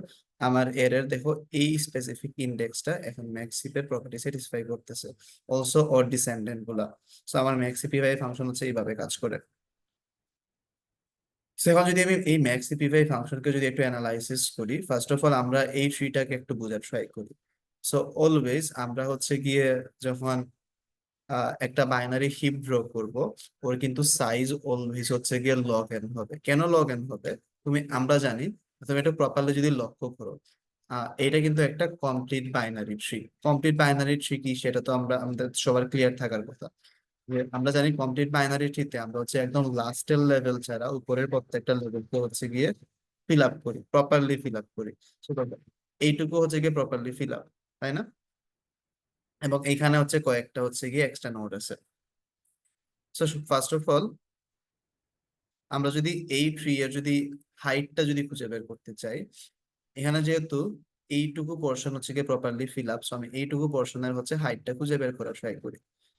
আমার এরের দেখো এই স্পেসিফিক ইন্ডেক্সটা এখন ম্যাক্সিফের প্রপার্টি স্যাটিসফাই করতেছে, অলসো ওর ডিসেন্ডেন্ট গুলা। সো আমার ম্যাক্সিফাই ফাংশন হচ্ছে এইভাবে কাজ করে। So, এখন যদি আমি এই ম্যাক্সিফাই ফাংশনকে যদি একটু অ্যানালাইসিস করি, ফার্স্ট অফ অল আমরা এই ট্রিটাকে একটু বোঝার ট্রাই করি। সো অলওয়েজ আমরা হচ্ছে গিয়ে যখন একটা বাইনারি হিপ ড্র করব, ওর কিন্তু সাইজ অলওয়েজ হচ্ছে গিয়ে লগ এন হবে। কেন লগ এন হবে, আমরা জানি, তুমি এটা প্রপারলি যদি লক্ষ্য করো, এটা কিন্তু একটা complete binary tree. Complete binary tree কি সেটা তো আমাদের সবার ক্লিয়ার থাকার কথা, যে আমরা জানি কমপ্লিট বাইনারি ট্রিতে আমরা হচ্ছে একদম লাস্টের লেভেল ছাড়া উপরের প্রত্যেকটা লেভেলকে হচ্ছে গিয়ে ফিল আপ করি, প্রপারলি ফিল আপ করি। So, এইটুকু হচ্ছে গিয়ে প্রপারলি ফিল আপ, তাই না? এবং এইখানে হচ্ছে কয়েকটা হচ্ছে গিয়ে এক্সট্রা নোড আছে। সো ফার্স্ট অফ অল আমরা যদি এই ট্রি এর যদি হাইটটা যদি খুঁজে বের করতে চাই, এখানে যেহেতু এইটুকু পোর্শন হচ্ছে গিয়ে প্রপারলি ফিল আপ, সো আমি এইটুকু পোর্শনের হচ্ছে হাইটটা খুঁজে বের করার ট্রাই করি।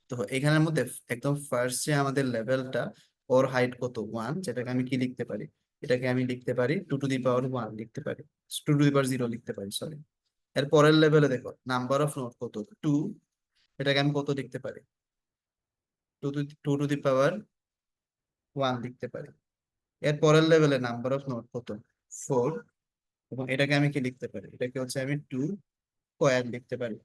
তো এখানের মধ্যে একদম ফার্স্ট যে আমাদের লেভেলটা, ওর হাইট কত 1, যেটাকে আমি কি লিখতে পারি, এটাকে আমি লিখতে পারি 2 টু দি পাওয়ার 1 লিখতে পারি, 2 টু দি পাওয়ার 0 লিখতে পারি, সরি। এর পরের লেভেলে দেখো নাম্বার অফ নোড কত 2, এটাকে আমি কত লিখতে পারি, 2 টু দি পাওয়ার 1 লিখতে পারি। এর পরের লেভেলে নাম্বার অফ নোড কত 4, এবং এটাকে আমি কি লিখতে পারি, এটাকে হচ্ছে আমি 2 স্কোয়ার লিখতে পারি।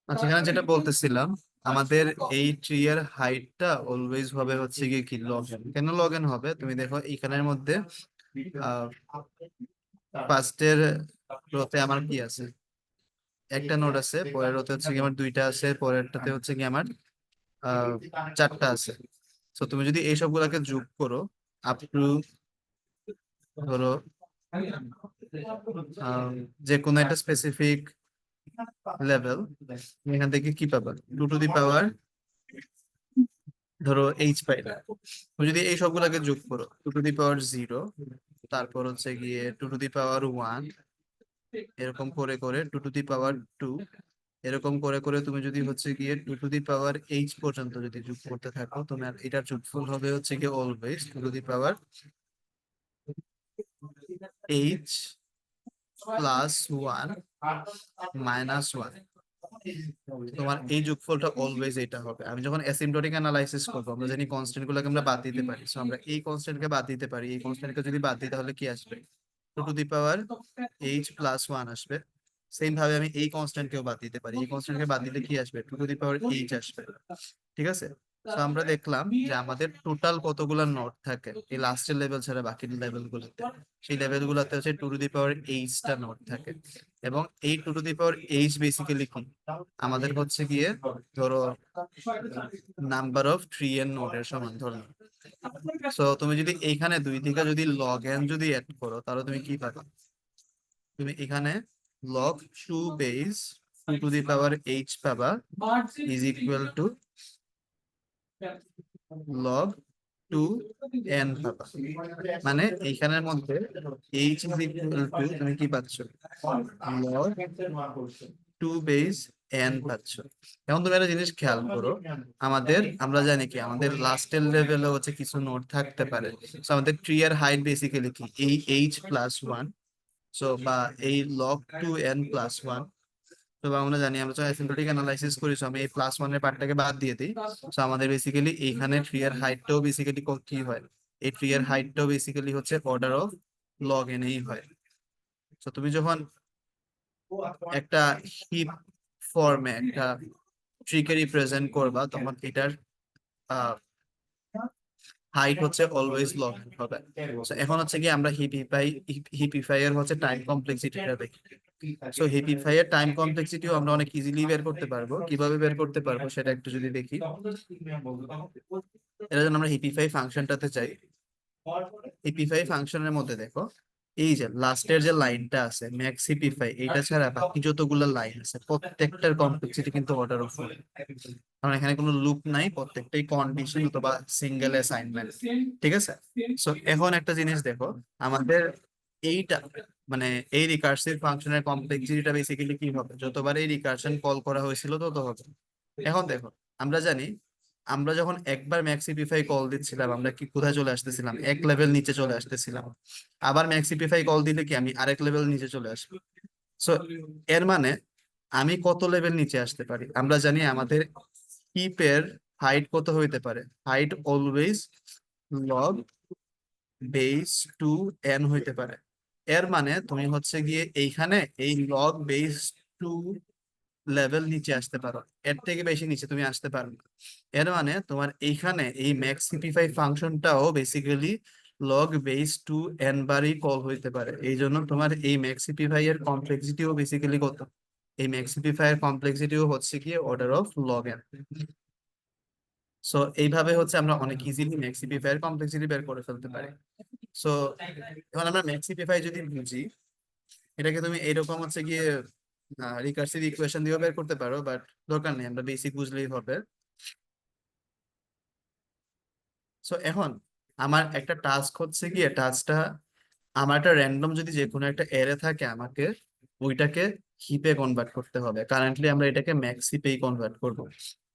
আচ্ছা, এখানে যেটা বলতেছিলাম, আমাদের এই ট্রি এর হাইটটা অলওয়েজ হবে হচ্ছে গিয়ে কি লগ এন। কেন লগ এন হবে, তুমি দেখো এইখানের মধ্যে ফার্স্টের রোতে আমার কি আছে, একটা নোড আছে, পরের রোতে হচ্ছে কি আমার 2টা আছে, পরেরটাতে হচ্ছে কি আমার 4টা আছে। তো তুমি যদি এই সবগুলাকে যোগ করো আপ টু, ধরো আহ, যে কোনো একটা স্পেসিফিক লেভেল, এখান থেকে কি পাবা, 2 টু দি পাওয়ার, ধরো এইচ পাইলা। তুমি যদি এই সবগুলাকে যোগ করো 2 টু দি পাওয়ার 0, তারপর হচ্ছে গিয়ে 2 টু দি পাওয়ার 1, এরকম করে করে 2 টু দি পাওয়ার 2, এরকম করে করে তুমি যদি হচ্ছে গিয়ে 2 টু দি পাওয়ার এইচ পর্যন্ত যদি যোগ করতে থাকো, তোমার এটার যোগফল হবে হচ্ছে গিয়ে always 2 to the power H +1 -1। তোমার এই যোগফলটা অলওয়েজ এটা হবে। আমি যখন অ্যাসিম্পটোটিক অ্যানালাইসিস করবো, আমরা জানি কনস্ট্যান্ট গুলোকে আমরা বাদ দিতে পারি। সো আমরা এই কনস্ট্যান্টকে বাদ দিতে পারি, এই কনস্ট্যান্টকে যদি বাদ দিই তাহলে কি আসবে, 2 টু দি পাওয়ার এইচ +1 আসবে। সেম ভাবে আমি এই কনস্ট্যান্টকেও বাদ দিতে পারি, এই কনস্ট্যান্টকে বাদ দিলে কি আসবে, 2 টু দি পাওয়ার এইচ আসবে। ঠিক আছে। তো আমরা দেখলাম যে আমাদের টোটাল কতগুলা নোড থাকে এই লাস্টের লেভেল ছাড়া বাকি লেভেল গুলোতে, সেই লেভেল গুলোতে হচ্ছে 2 টু দি পাওয়ার এইচটা নোড থাকে। এবং এই 2 to the power H basically কি, আমাদের হচ্ছে গিয়ে ধরো নাম্বার অফ ট্রি এর নোডের সমান ধরো। সো তুমি যদি এইখানে 2 থেকে যদি লগ এন যদি অ্যাড করো, তাহলে তুমি কি পাবে, তুমি এখানে log 2 base 2 to the power h পাবা is equal to log 2 n পাবা। মানে এইখানের মধ্যে h is equal to তুমি কি পাচ্ছ, log 2 বেস n পাচ্ছ। এখন তুমি একটা জিনিস খেয়াল করো, আমরা জানি কি আমাদের লাস্টের লেভেলে হচ্ছে কিছু নোড থাকতে পারে। So আমাদের ট্রি এর হাইট বেসিক্যালি কি এই h প্লাস 1, সো বা এই log 2 n প্লাস 1। তো আমরা জানি আমরা যখন অ্যাসিম্পটোটিক অ্যানালাইসিস করি, so আমি এই প্লাস 1 এর পার্টটাকে বাদ দিয়ে দিই। সো আমাদের বেসিক্যালি এইখানে ট্রি এর হাইটটাও বেসিক্যালি কি হয়, এই ট্রি এর হাইটটাও বেসিক্যালি হচ্ছে অর্ডার অফ লগ এন এই হয়। তো তুমি যখন একটা হিপ ফর্মে একটা ট্রিকে রিপ্রেজেন্ট করবা, তখন এটার হাইট হচ্ছে অলওয়েজ লগ হবে। So এখন হচ্ছে কি আমরা হিপিফাই এর হচ্ছে টাইম কমপ্লেক্সিটিটা দেখি। সো হিপিফাই এর টাইম কমপ্লেক্সিটিও আমরা অনেক ইজিলি বের করতে পারবো। কিভাবে বের করতে পারবো সেটা একটু যদি দেখি, এর জন্য আমরা হিপিফাই ফাংশনটাতে চাই। হিপিফাই ফাংশনের মধ্যে দেখো এই যে লাস্টের যে লাইনটা আছে ম্যাক্স হিপিফাই, এটা ছাড়া বাকি যতগুলো লাইন আছে প্রত্যেকটার কমপ্লেক্সিটি কিন্তু অর্ডার অফ 4। কারণ এখানে কোনো লুপ নাই, প্রত্যেকটাই কন্ডিশন অথবা সিঙ্গেল অ্যাসাইনমেন্ট। ঠিক আছে, সো এখন একটা জিনিস দেখো, আমাদের এইটা মানে এই রিকার্সিভ ফাংশনের কমপ্লেক্সিটিটা বেসিক্যালি কি হবে, যতবার এই রিকারশন কল করা হয়েছিল তত হবে। এখন দেখো আমরা জানি আমরা যখন একবার ম্যাক্সিপিফাই কল দিচ্ছিলাম আমরা কি কোথায় চলে আসতেছিলাম, এক লেভেল নিচে চলে আসতেছিলাম। আবার ম্যাক্সিপিফাই কল দিলে কি আমি আরেক লেভেল নিচে চলে আসবো। সো এর মানে আমি কত লেভেল নিচে আসতে পারি, আমরা জানি আমাদের হিপের হাইট কত হইতে পারে, height always log base 2 n হইতে পারে। এর মানে তুমি হচ্ছে গিয়ে এইখানে এই লগ বেস 2 লেভেল নিচে আসতে পারো, এর থেকে বেশি নিচে তুমি আসতে পারো না। এর মানে তোমার এইখানে এই ম্যাক্স সিম্পলিফাই ফাংশনটাও বেসিক্যালি লগ বেস 2 n বারই কল হইতে পারে। এই জন্য তোমার এই ম্যাক্স সিম্পলিফাই এর কমপ্লেক্সিটিও বেসিক্যালি কত, এই ম্যাক্স সিম্পলিফাই এর কমপ্লেক্সিটিও হচ্ছে কি order of log n। So এইভাবে হচ্ছে আমরা অনেক ইজিলি ম্যাক্স সিম্পলিফাই এর কমপ্লেক্সিটি বের করে ফেলতে পারি। সো এখন আমরা ম্যাক্স সিম্পলিফাই যদি বুঝি, এটাকে তুমি এরকম হচ্ছে গিয়ে রিকার্সিভ ইকুয়েশন দিয়েও বের করতে পারো, বাট দরকার নেই, আমরা বেসিক বুঝলেই হবে। সো এখন আমার একটা টাস্ক হচ্ছে গিয়ে টাস্কটা আমার একটা র্যান্ডম যদি যে কোনো একটা এরে থাকে আমাকে ওইটাকে হিপে কনভার্ট করতে হবে। কারেন্টলি আমরা এটাকে ম্যাক্স হিপেই কনভার্ট করব।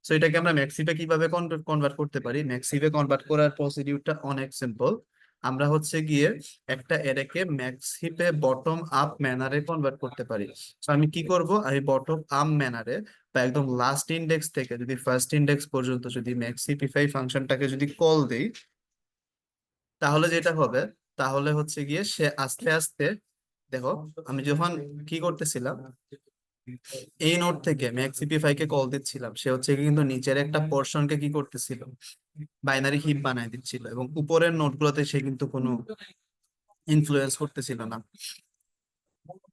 সো এটাকে আমরা ম্যাক্স হিপে কিভাবে কনভার্ট করতে পারি, ম্যাক্স হিপে কনভার্ট করার প্রসিডিউরটা অনেক সিম্পল। আমরা হচ্ছে গিয়ে একটা এরেকে ম্যাক্স হিপে বটম আপ ম্যানারে কনভার্ট করতে পারি। তো আমি কি করব, আমি বটম আপ ম্যানারে বা একদম লাস্ট ইন্ডেক্স থেকে যদি ফার্স্ট ইন্ডেক্স পর্যন্ত যদি ম্যাক্স হিপিফাই ফাংশনটাকে যদি কল দেই, তাহলে যেটা হবে তাহলে হচ্ছে গিয়ে সে আস্তে আস্তে দেখো আমি যখন কি করতেছিলাম এই নোড থেকে ম্যাক্সিপিফাই কে কল দিচ্ছিলাম, সে হচ্ছে কি কিন্তু নিচের একটা পোর্শনকে কি করতেছিল, বাইনারি হিপ বানাই দিচ্ছিল, এবং উপরের নোডগুলোতে সে কিন্তু কোনো ইনফ্লুয়েন্স করতেছিল না।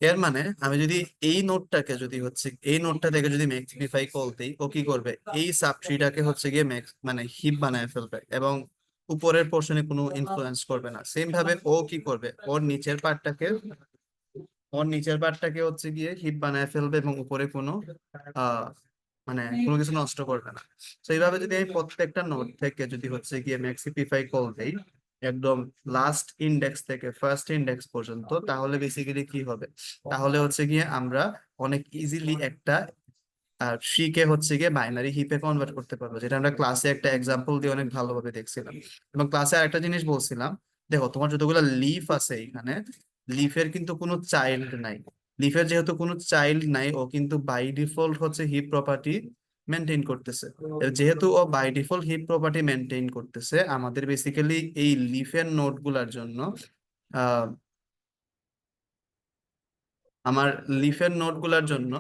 এর মানে আমি যদি এই নোডটাকে যদি হচ্ছে এই নোডটা থেকে যদি ম্যাক্সিফাই কল দেই, ও কি করবে এই সাবট্রিটাকে হচ্ছে গিয়ে ম্যাক্স মানে হিপ বানায় ফেলবে এবং উপরের পোর্শনে কোনো ইনফ্লুয়েন্স করবে না। সেম ভাবে ও কি করবে ওর নিচের পার্টটাকে হচ্ছে গিয়ে হিপ বানায় ফেলবে এবং উপরে কোনো আহ মানে কোনো কিছু নষ্ট করবে না। তো এইভাবে যদি আমি প্রত্যেকটা নোড থেকে যদি হচ্ছে গিয়ে ম্যাক্সিফাই কল দেই একদম লাস্ট ইন্ডেক্স থেকে ফার্স্ট ইন্ডেক্স পর্যন্ত, তাহলে বেসিক্যালি কি হবে, তাহলে হচ্ছে গিয়ে আমরা অনেক ইজিলি একটা ট্রি কে হচ্ছে গিয়ে বাইনারি হিপে কনভার্ট করতে পারবো, যেটা আমরা ক্লাসে একটা এক্সাম্পল দিয়ে অনেক ভালোভাবে দেখছিলাম। এবং ক্লাসে আরেকটা জিনিস বলছিলাম, দেখো তোমার যতগুলো লিফ আছে এখানে, লিফের কিন্তু কোনো চাইল্ড নাই। লিফের যেহেতু কোনো চাইল্ড নাই, ও কিন্তু বাই ডিফল্ট হচ্ছে হিপ প্রপার্টি মেনটেন করতেছে। যেহেতু ও by default heap property maintain করতেছে, আমাদের বেসিক্যালি এই লিফের নোড গুলার জন্য আহ আমার লিফের নোড গুলার জন্য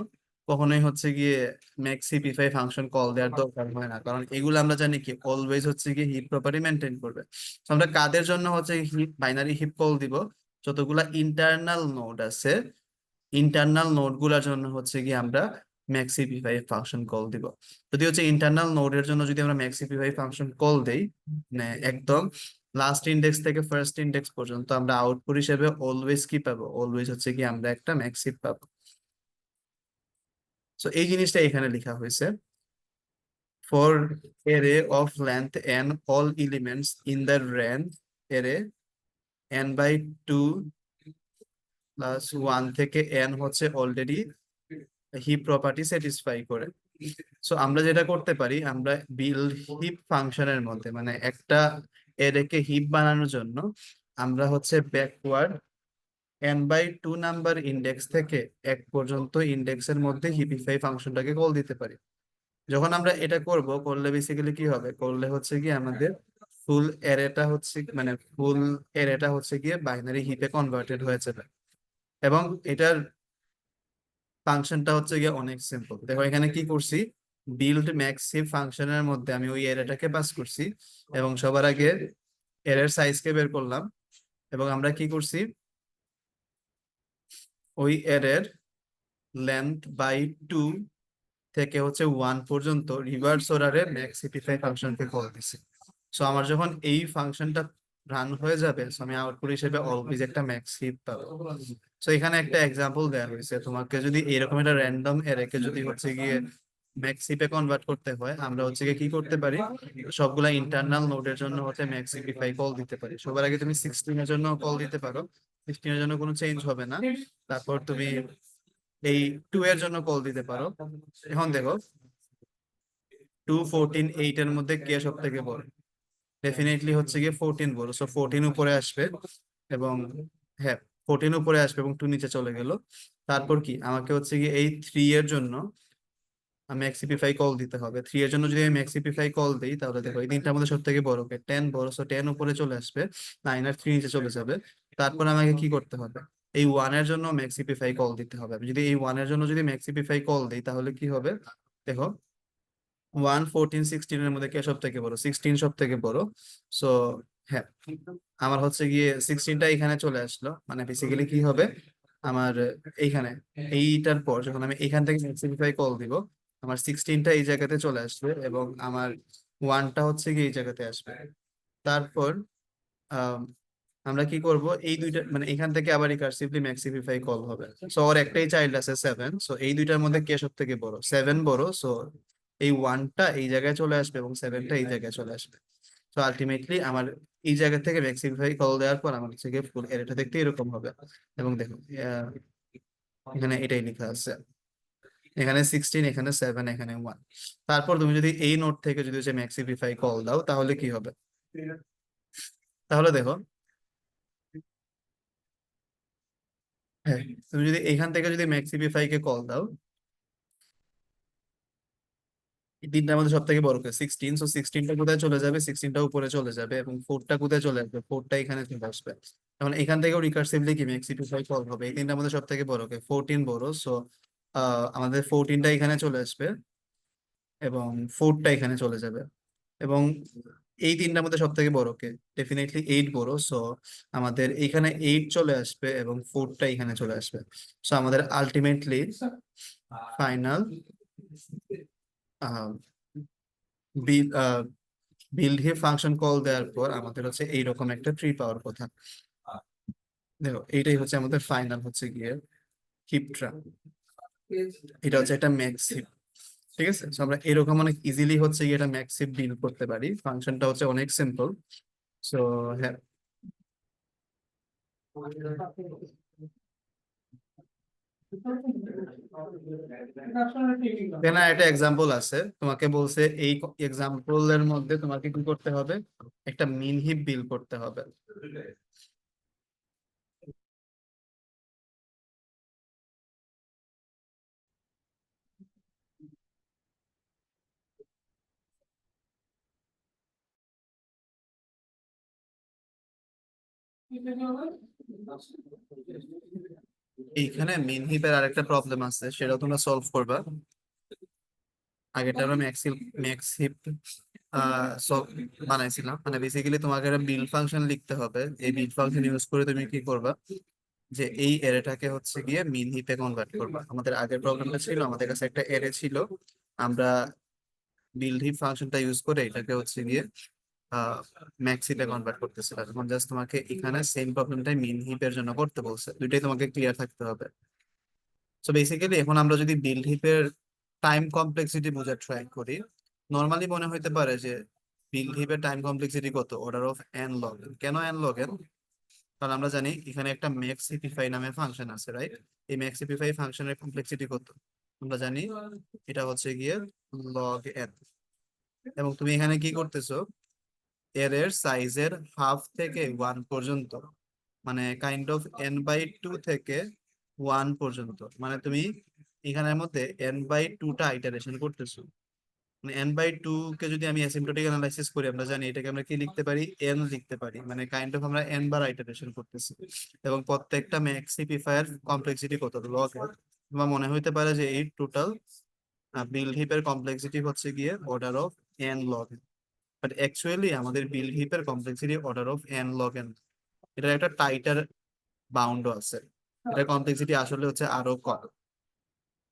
কখনোই হচ্ছে গিয়ে ম্যাক্স হিপিফাই ফাংশন কল দেওয়ার দরকার হয় না, কারণ এগুলো আমরা জানি কি অলওয়েজ হচ্ছে গিয়ে হিপ প্রপার্টি মেনটেন করবে। তো আমরা কাদের জন্য হচ্ছে হিপ বাইনারি হিপ কল দিব, যতগুলা ইন্টারনাল নোড আছে ইন্টারনাল নোড গুলার জন্য হচ্ছে গিয়ে আমরা ম্যাক্সিফাই ফাংশন কল দিব। যদি হচ্ছে ইন্টারনাল নোডের জন্য যদি আমরা ম্যাক্সিফাই ফাংশন কল দেই, মানে একদম লাস্ট ইন্ডেক্স থেকে ফার্স্ট ইন্ডেক্স পর্যন্ত, আমরা আউটপুট হিসেবে অলওয়েজ কি পাবো, অলওয়েজ হচ্ছে কি আমরা একটা ম্যাক্সিফ পাবো। সো এই জিনিসটা এখানে লেখা হয়েছে, for array of length n all elements in the range array n by 2 plus 1 থেকে n হচ্ছে অলরেডি হিপ প্রপার্টি স্যাটিসফাই করে। সো আমরা যেটা করতে পারি, আমরা বিল্ড হিপ ফাংশনের মধ্যে মানে একটা এরেকে হিপ বানানোর জন্য আমরা হচ্ছে ব্যাকওয়ার্ড n/2 নাম্বার ইন্ডেক্স থেকে 1 পর্যন্ত ইন্ডেক্সের মধ্যে হিপিফাই ফাংশনটাকে কল দিতে পারি। যখন আমরা এটা করলে বেসিক্যালি কি হবে, করলে হচ্ছে কি আমাদের ফুল এরেটা হচ্ছে মানে ফুল এরেটা হচ্ছে গিয়ে বাইনারি হিপে কনভার্টেড হয়ে যাবে। এবং এটার ফাংশনটা হচ্ছে গিয়ে অনেক সিম্পল। দেখো এখানে কি করছি, বিল্ড ম্যাক্স হিপ ফাংশনের মধ্যে আমি ওই এরেটাকে পাস করছি এবং সবার আগে এরের সাইজকে বের করলাম। এবং আমরা কি করছি, ওই এরের লেন্থ বাই 2 থেকে হচ্ছে 1 পর্যন্ত রিভার্স অর্ডারে ম্যাক্স হিপিফাই ফাংশনকে কল দিছি। সো আমার যখন এই ফাংশনটা রান হয়ে যাবে, সো আমি আউটপুট হিসেবে অলওয়েজ একটা ম্যাক্স হিপ পাবো। সো এখানে একটা এক্সাম্পল দেওয়া হয়েছে, তোমাকে যদি এরকম একটা র্যান্ডম এরেকে যদি হচ্ছে গিয়ে ম্যাক্স হিপে কনভার্ট করতে হয়, আমরা হচ্ছে গিয়ে কি করতে পারি, সবগুলা ইন্টারনাল নোডের জন্য হচ্ছে ম্যাক্স হিপিফাই কল দিতে পারি। সবার আগে তুমি 16 এর জন্য কল দিতে পারো, 16 এর জন্য কোনো চেঞ্জ হবে না। তারপর তুমি এই 2 এর জন্য কল দিতে পারো। এখন দেখো 2, 14, 8 এর মধ্যে কে সব থেকে বড়? ডেফিনেটলি হচ্ছে গিয়ে 14 বড়। সো 14 উপরে আসবে এবং হ্যাঁ 14 উপরে আসবে এবং 2 নিচে চলে গেল। তারপর কি আমাকে হচ্ছে গিয়ে এই 3 এর জন্য ম্যাক্সিপিফাই কল দিতে হবে। 3 এর জন্য যদি আমি ম্যাক্সিপিফাই কল দিই তাহলে দেখো এই তিনটার মধ্যে সব থেকে বড় কে? 10 বড়। সো 10 উপরে চলে আসবে, 9 আর 3 নিচে চলে যাবে। তারপর আমাকে কি করতে হবে, এই 1 এর জন্য ম্যাক্সিপিফাই কল দিতে হবে। আমি যদি এই 1 এর জন্য যদি ম্যাক্সিপিফাই কল দিই তাহলে কি হবে, দেখো 1, 14, 16 এর মধ্যে কে সব থেকে বড়? 16 সব থেকে বড়। সো হ্যাঁ, আমার হচ্ছে গিয়ে 16টা এখানে চলে আসলো। মানে বেসিক্যালি কি হবে, আমার এইখানে এইটার পর যখন আমি এখান থেকে সিম্পলিফাই কল দিব, আমার 16টা এই জায়গাতে চলে আসবে এবং আমার 1টা হচ্ছে গিয়ে এই জায়গাতে আসবে। তারপর আম, আমরা কি করব, এই দুইটা মানে এখান থেকে আবার রিকার্সিভলি ম্যাক্সিফাই কল হবে। সো ওর একটাই চাইল্ড আছে 7। সো এই দুইটার মধ্যে কে সব থেকে বড়? 7 বড়। সো এই 1টা এই জায়গায় চলে আসবে এবং 7টা এই জায়গায় চলে আসবে। তো আলটিমেটলি আমার এই জায়গা থেকে ম্যাক্সিফাই কল দেওয়ার পর আমার হচ্ছে গিয়ে ফুল এরিয়াটা দেখতে এরকম হবে। এবং দেখো এখানে এটাই লেখা আছে, এখানে 16, এখানে 7, এখানে 1। তারপর তুমি যদি এই নোট থেকে যদি হচ্ছে ম্যাক্সিফাই কল দাও তাহলে কি হবে, তাহলে দেখো হ্যাঁ, তুমি যদি এখান থেকে যদি ম্যাক্সিফাই কে কল দাও, এই তিনটার মধ্যে সব থেকে বড় কে? 16। সো 16টা কোথায় চলে যাবে, 16টা উপরে চলে যাবে এবং 4টা কোথায় চলে আসবে, 4টা এখানে চলে আসবে। এখন এখান থেকেও রিকার্সিভলি কি ম্যাক্সিফাই কল হবে, এই তিনটার মধ্যে সব থেকে বড় কে? 14 বড়। সো আমাদের 14টা এখানে চলে আসবে এবং 4টা এখানে চলে যাবে। এবং এই তিনটার মধ্যে সব থেকে বড় কে? ডেফিনেটলি 8 বড়। সো আমাদের এইখানে 8 চলে আসবে এবং 4টা এখানে চলে আসবে। সো আমাদের ultimately final build heap function call দেওয়ার পর আমাদের হচ্ছে এইরকম একটা ট্রি পাওয়ার কথা। দেখো এইটাই হচ্ছে আমাদের ফাইনাল হচ্ছে গিয়ে হিপটা। এটা হচ্ছে একটা ম্যাক্স হিপ। ঠিক আছে, তো আমরা এরকম অনেক ইজিলি হচ্ছে গিয়ে এটা ম্যাক্স হিপ বিল্ড করতে পারি। ফাংশনটা হচ্ছে অনেক সিম্পল। সো হ্যাঁ, এখানে একটা এক্সাম্পল আছে, তোমাকে বলছে এই এক্সাম্পলের মধ্যে তোমাকে কি করতে হবে, একটা মিন হিপ বিল্ড করতে হবে। এইখানে মিন হিপের আরেকটা প্রবলেম আছে, সেটা তোমরা সলভ করবা। আগেটা আমরা ম্যাক্স হিপ সব বানাইছিলাম। মানে বেসিক্যালি তোমাকে একটা বিল্ড ফাংশন লিখতে হবে। এই বিল্ড ফাংশন ইউজ করে তুমি কি করবা, যে এই এরেটাকে হচ্ছে গিয়ে মিন হিপে কনভার্ট করবা। আমাদের আগের প্রবলেমটা ছিল, আমাদের কাছে একটা এরে ছিল, আমরা বিল্ড হিপ ফাংশনটা ইউজ করে এটাকে হচ্ছে গিয়ে ম্যাক্স হিপে কনভার্ট করতেছিলাম। এখন জাস্ট তোমাকে এখানে সেম প্রবলেমটাই মিন হিপের জন্য করতে বলছে। দুইটাই তোমাকে ক্লিয়ার থাকতে হবে। সো বেসিক্যালি এখন আমরা যদি বিল্ড হিপের টাইম কমপ্লেক্সিটি বোঝার ট্রাই করি। নর্মালি মনে হইতে পারে যে বিল্ড হিপের টাইম কমপ্লেক্সিটি কত, order of n log N. কেন এন লগ এন? কারণ আমরা জানি এখানে একটা ম্যাক্স সিপিফাই নামে ফাংশন আছে, রাইট? এই ম্যাক্স সিপিফাই ফাংশনের কমপ্লেক্সিটি কত আমরা জানি, এটা হচ্ছে গিয়ে লগ এন। এবং তুমি এখানে কি করতেছো, এর সাইজের হাফ থেকে ওয়ান পর্যন্ত, মানে কাইন্ড অফ n/2 থেকে ওয়ান পর্যন্ত, মানে তুমি এখানের মধ্যে n/2টা আইটারেশন করতেছো। মানে n/2 কে যদি আমি অ্যাসিম্পটোটিক অ্যানালাইসিস করি, আমরা জানি এটাকে আমরা কি লিখতে পারি, n লিখতে পারি, মানে কাইন্ড অফ আমরা n বার আইটারেশন করতেছি। এবং প্রত্যেকটা ম্যাক্সিফায়ার কমপ্লেক্সিটি কত, লগ n। তোমার মনে হইতে পারে যে এই টোটাল বিল্ড হিপের কমপ্লেক্সিটি হচ্ছে গিয়ে order of n log n, but actually আমাদের বিল্ড হিপের complexity order of n log n। এটার একটা টাইটার বাউন্ডও আছে, এটা কমপ্লেক্সিটি আসলে হচ্ছে আরো কম।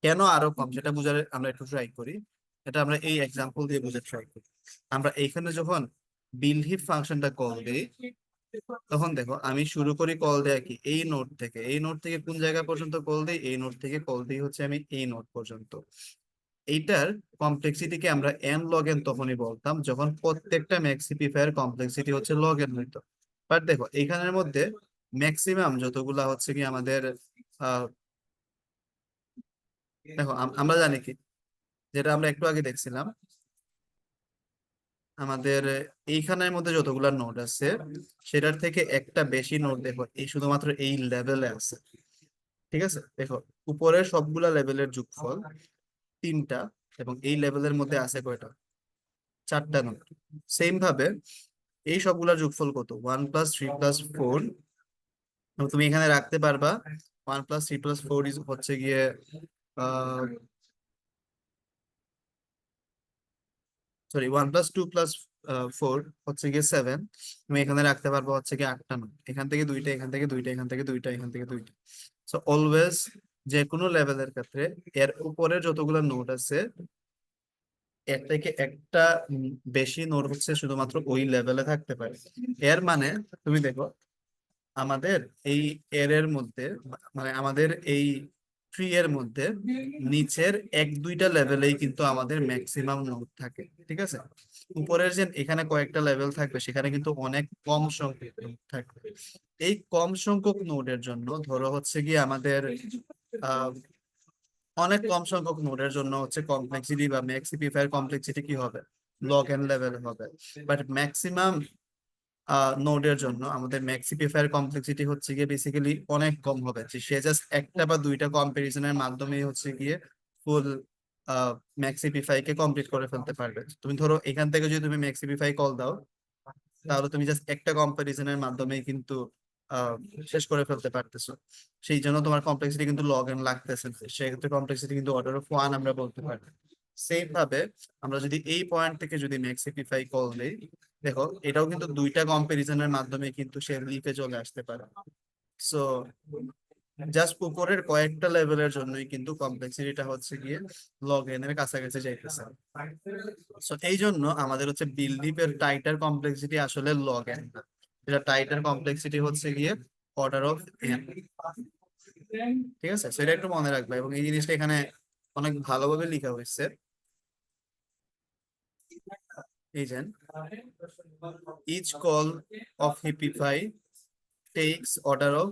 কেন আরো কম সেটা বুঝার আমরা একটু ট্রাই করি। এটা আমরা এই এক্সাম্পল দিয়ে বুঝে ট্রাই করি। আমরা এইখানে যখন বিল হিপ ফাংশনটা কল দিই, তখন দেখো আমি শুরু করি কল দেয়া কি এই নোড থেকে। এই নোড থেকে কোন জায়গা পর্যন্ত কল দিই, এই নোড থেকে কল দিই হচ্ছে আমি এই নোড পর্যন্ত। এইটার কমপ্লেক্সিটিকে আমরা এন লগ এন তখনই বলতাম যখন প্রত্যেকটা ম্যাক্সিপিফায়ার কমপ্লেক্সিটি হচ্ছে লগ এন হইতো। বাট দেখো এইখানের মধ্যে ম্যাক্সিমাম যতগুলা হচ্ছে কি আমাদের আহ দেখো আমরা জানি কি, যেটা আমরা একটু আগে দেখছিলাম, আমাদের এইখানের মধ্যে যতগুলা নোড আছে সেটার থেকে একটা বেশি নোড দেখো এই শুধুমাত্র এই লেভেলে আছে। ঠিক আছে, দেখো উপরের সবগুলা লেভেলের যোগফল তিনটা, এবং এই লেভেলের মধ্যে আছে কয়টা, চারটা নোড। সেম ভাবে এই সবগুলার যোগফল কত, 1 + 3 + 4। তুমি এখানে রাখতে পারবা 1 + 3 + 4 হচ্ছে গিয়ে সরি 1 + 2 + 4 হচ্ছে গিয়ে 7। তুমি এখানে রাখতে পারবো হচ্ছে গিয়ে আটটা নোড, এখান থেকে দুইটা, এখান থেকে দুইটা, এখান থেকে দুইটা, এখান থেকে দুইটা। সো অলওয়েজ যে কোনো লেভেলের ক্ষেত্রে এর উপরে যতগুলো নোড আছে এর থেকে একটা বেশি নোড হচ্ছে শুধুমাত্র ওই লেভেলে থাকতে পারে। এর মানে তুমি দেখো আমাদের এই এর মধ্যে, মানে আমাদের এই ট্রি এর মধ্যে নিচের 1-2টা লেভেলেই কিন্তু আমাদের ম্যাক্সিমাম নোড থাকে। ঠিক আছে, উপরের যে এখানে কয়েকটা লেভেল থাকবে সেখানে কিন্তু অনেক কম সংখ্যক নোড থাকবে। এই কম সংখ্যক নোডের জন্য ধরো হচ্ছে কি আমাদের আহ অনেক কম সংখ্যক নোডের জন্য হচ্ছে কমপ্লেক্সিটি বা ম্যাক্সিফায়ার কমপ্লেক্সিটি কি হবে, লগ এন লেভেল হবে। বাট ম্যাক্সিমাম নোডের জন্য আমাদের ম্যাক্সিফায়ার কমপ্লেক্সিটি হচ্ছে গিয়ে বেসিক্যালি অনেক কম হবে, যে সে জাস্ট একটা বা দুইটা কম্পারিজনের মাধ্যমে হচ্ছে গিয়ে ফুল ম্যাক্সিফাই কে কমপ্লিট করে ফেলতে পারবে। তুমি ধরো এখান থেকে যদি তুমি ম্যাক্সিফাই কল দাও, তাহলে তুমি জাস্ট একটা কম্পারিজনের মাধ্যমে কিন্তু আহ, শেষ করে ফেলতে পারতেছো। সেই জন্য তোমার কমপ্লেক্সিটি কিন্তু লগ এন লাগতেছে না। সেক্ষেত্রে কমপ্লেক্সিটি কিন্তু অর্ডার অফ ওয়ান আমরা বলতে পারি। সেম ভাবে আমরা যদি এই পয়েন্ট থেকে যদি ম্যাক্সিফাই কল দেই, দেখো এটাও কিন্তু দুইটা কম্পারিজনের মাধ্যমে কিন্তু সে লিফে চলে আসতে পারে। সো জাস্ট উপরের কয়েকটা লেভেলের জন্যই কিন্তু কমপ্লেক্সিটিটা হচ্ছে গিয়ে লগ এন এর কাছাকাছি যাইতেছে। সো এই জন্য আমাদের হচ্ছে বিলডিপের টাইটার কমপ্লেক্সিটি আসলে লগ এন না, এটা টাইটার কমপ্লেক্সিটি হচ্ছে গিয়ে অর্ডার অফ এন। ঠিক আছে, সেটা একটু মনে রাখবে, এবং এই জিনিসটা এখানে অনেক ভালোভাবে লেখা হয়েছে। এই যে each call of Hipify takes order of